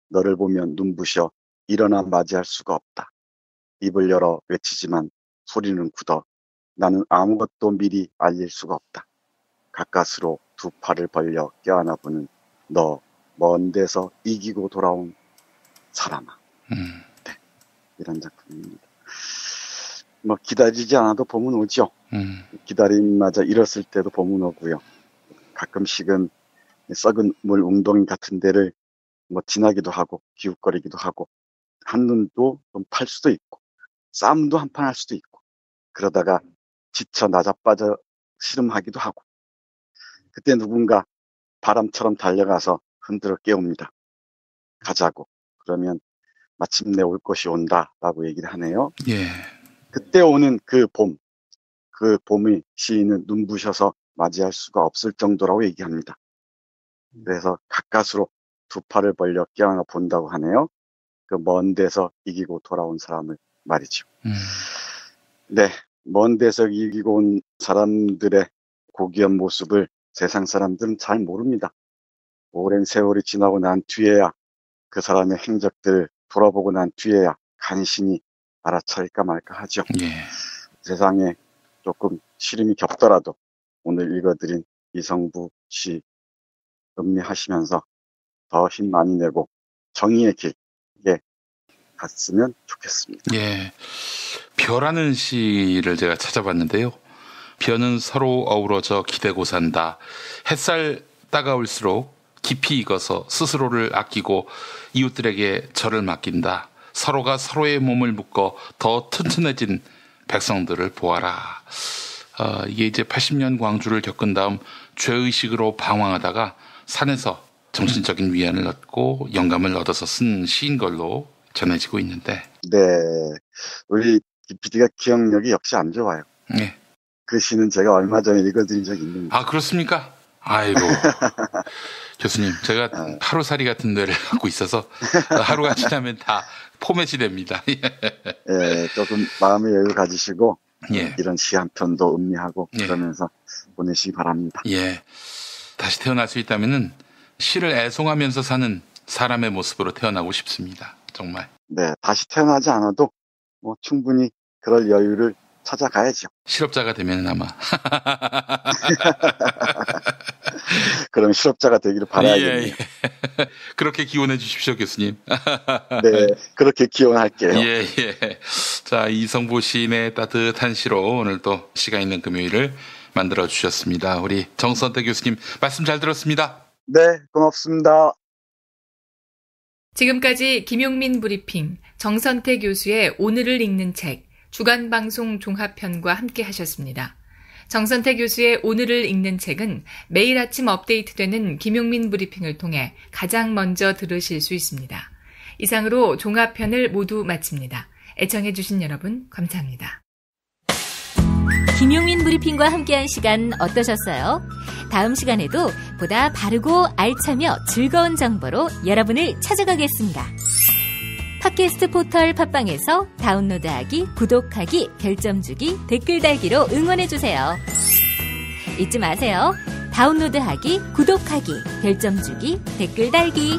너를 보면 눈부셔 일어나 맞이할 수가 없다. 입을 열어 외치지만 소리는 굳어 나는 아무것도 미리 알릴 수가 없다. 가까스로 두 팔을 벌려 껴안아 보는 너 먼 데서 이기고 돌아온 사람아. 네, 이런 작품입니다. 뭐 기다리지 않아도 봄은 오죠. 기다림마저 잃었을 때도 봄은 오고요. 가끔씩은 썩은 물 웅덩이 같은 데를 뭐 지나기도 하고 기웃거리기도 하고 한눈도 좀 팔 수도 있고 싸움도 한판 할 수도 있고 그러다가 지쳐 나자빠져 씨름하기도 하고 그때 누군가 바람처럼 달려가서 흔들어 깨웁니다. 가자고. 그러면 마침내 올 것이 온다라고 얘기를 하네요. 예. 그때 오는 그 봄의 시인은 눈부셔서 맞이할 수가 없을 정도라고 얘기합니다. 그래서 가까스로 두 팔을 벌려 껴안아 본다고 하네요. 그 먼 데서 이기고 돌아온 사람을 말이죠. 네, 먼 데서 이기고 온 사람들의 고귀한 모습을 세상 사람들은 잘 모릅니다. 오랜 세월이 지나고 난 뒤에야 그 사람의 행적들을 돌아보고 난 뒤에야 간신히 알아차릴까 말까 하죠. 예. 세상에 조금 시름이 겹더라도 오늘 읽어드린 이성부 시 음미하시면서 더 힘 많이 내고 정의의 길에 갔으면 좋겠습니다. 예. 벼라는 시를 제가 찾아봤는데요. 벼는 서로 어우러져 기대고 산다. 햇살 따가울수록 깊이 익어서 스스로를 아끼고 이웃들에게 절을 맡긴다. 서로가 서로의 몸을 묶어 더 튼튼해진 백성들을 보아라. 이게 이제 80년 광주를 겪은 다음 죄의식으로 방황하다가 산에서 정신적인 위안을 얻고 영감을 얻어서 쓴 시인 걸로 전해지고 있는데. 네. 우리 PD가 기억력이 역시 안 좋아요. 네. 그 시는 제가 얼마 전에 읽어드린 적이 있는데. 아, 그렇습니까? 아이고. 교수님, 제가 하루살이 같은 뇌를 갖고 있어서 하루가 지나면 다 포맷이 됩니다. 예, 조금 마음의 여유 가지시고 예. 이런 시 한 편도 음미하고 예. 그러면서 보내시기 바랍니다. 예. 다시 태어날 수 있다면은 시를 애송하면서 사는 사람의 모습으로 태어나고 싶습니다. 정말. 네, 다시 태어나지 않아도 뭐 충분히 그럴 여유를 찾아가야죠. 실업자가 되면 아마. 그럼 실업자가 되기를 바라야겠네요. 예, 예. 그렇게 기원해 주십시오, 교수님. 네, 그렇게 기원할게요. 예, 예. 자, 이성부 시인의 따뜻한 시로 오늘 또 시가 있는 금요일을 만들어 주셨습니다. 우리 정선태 교수님 말씀 잘 들었습니다. 네, 고맙습니다. 지금까지 김용민 브리핑 정선태 교수의 오늘을 읽는 책 주간방송 종합편과 함께 하셨습니다. 정선태 교수의 오늘을 읽는 책은 매일 아침 업데이트되는 김용민 브리핑을 통해 가장 먼저 들으실 수 있습니다. 이상으로 종합편을 모두 마칩니다. 애청해주신 여러분 감사합니다. 김용민 브리핑과 함께한 시간 어떠셨어요? 다음 시간에도 보다 바르고 알차며 즐거운 정보로 여러분을 찾아가겠습니다. 팟캐스트 포털 팟빵에서 다운로드하기, 구독하기, 별점 주기, 댓글 달기로 응원해주세요. 잊지 마세요. 다운로드하기, 구독하기, 별점 주기, 댓글 달기.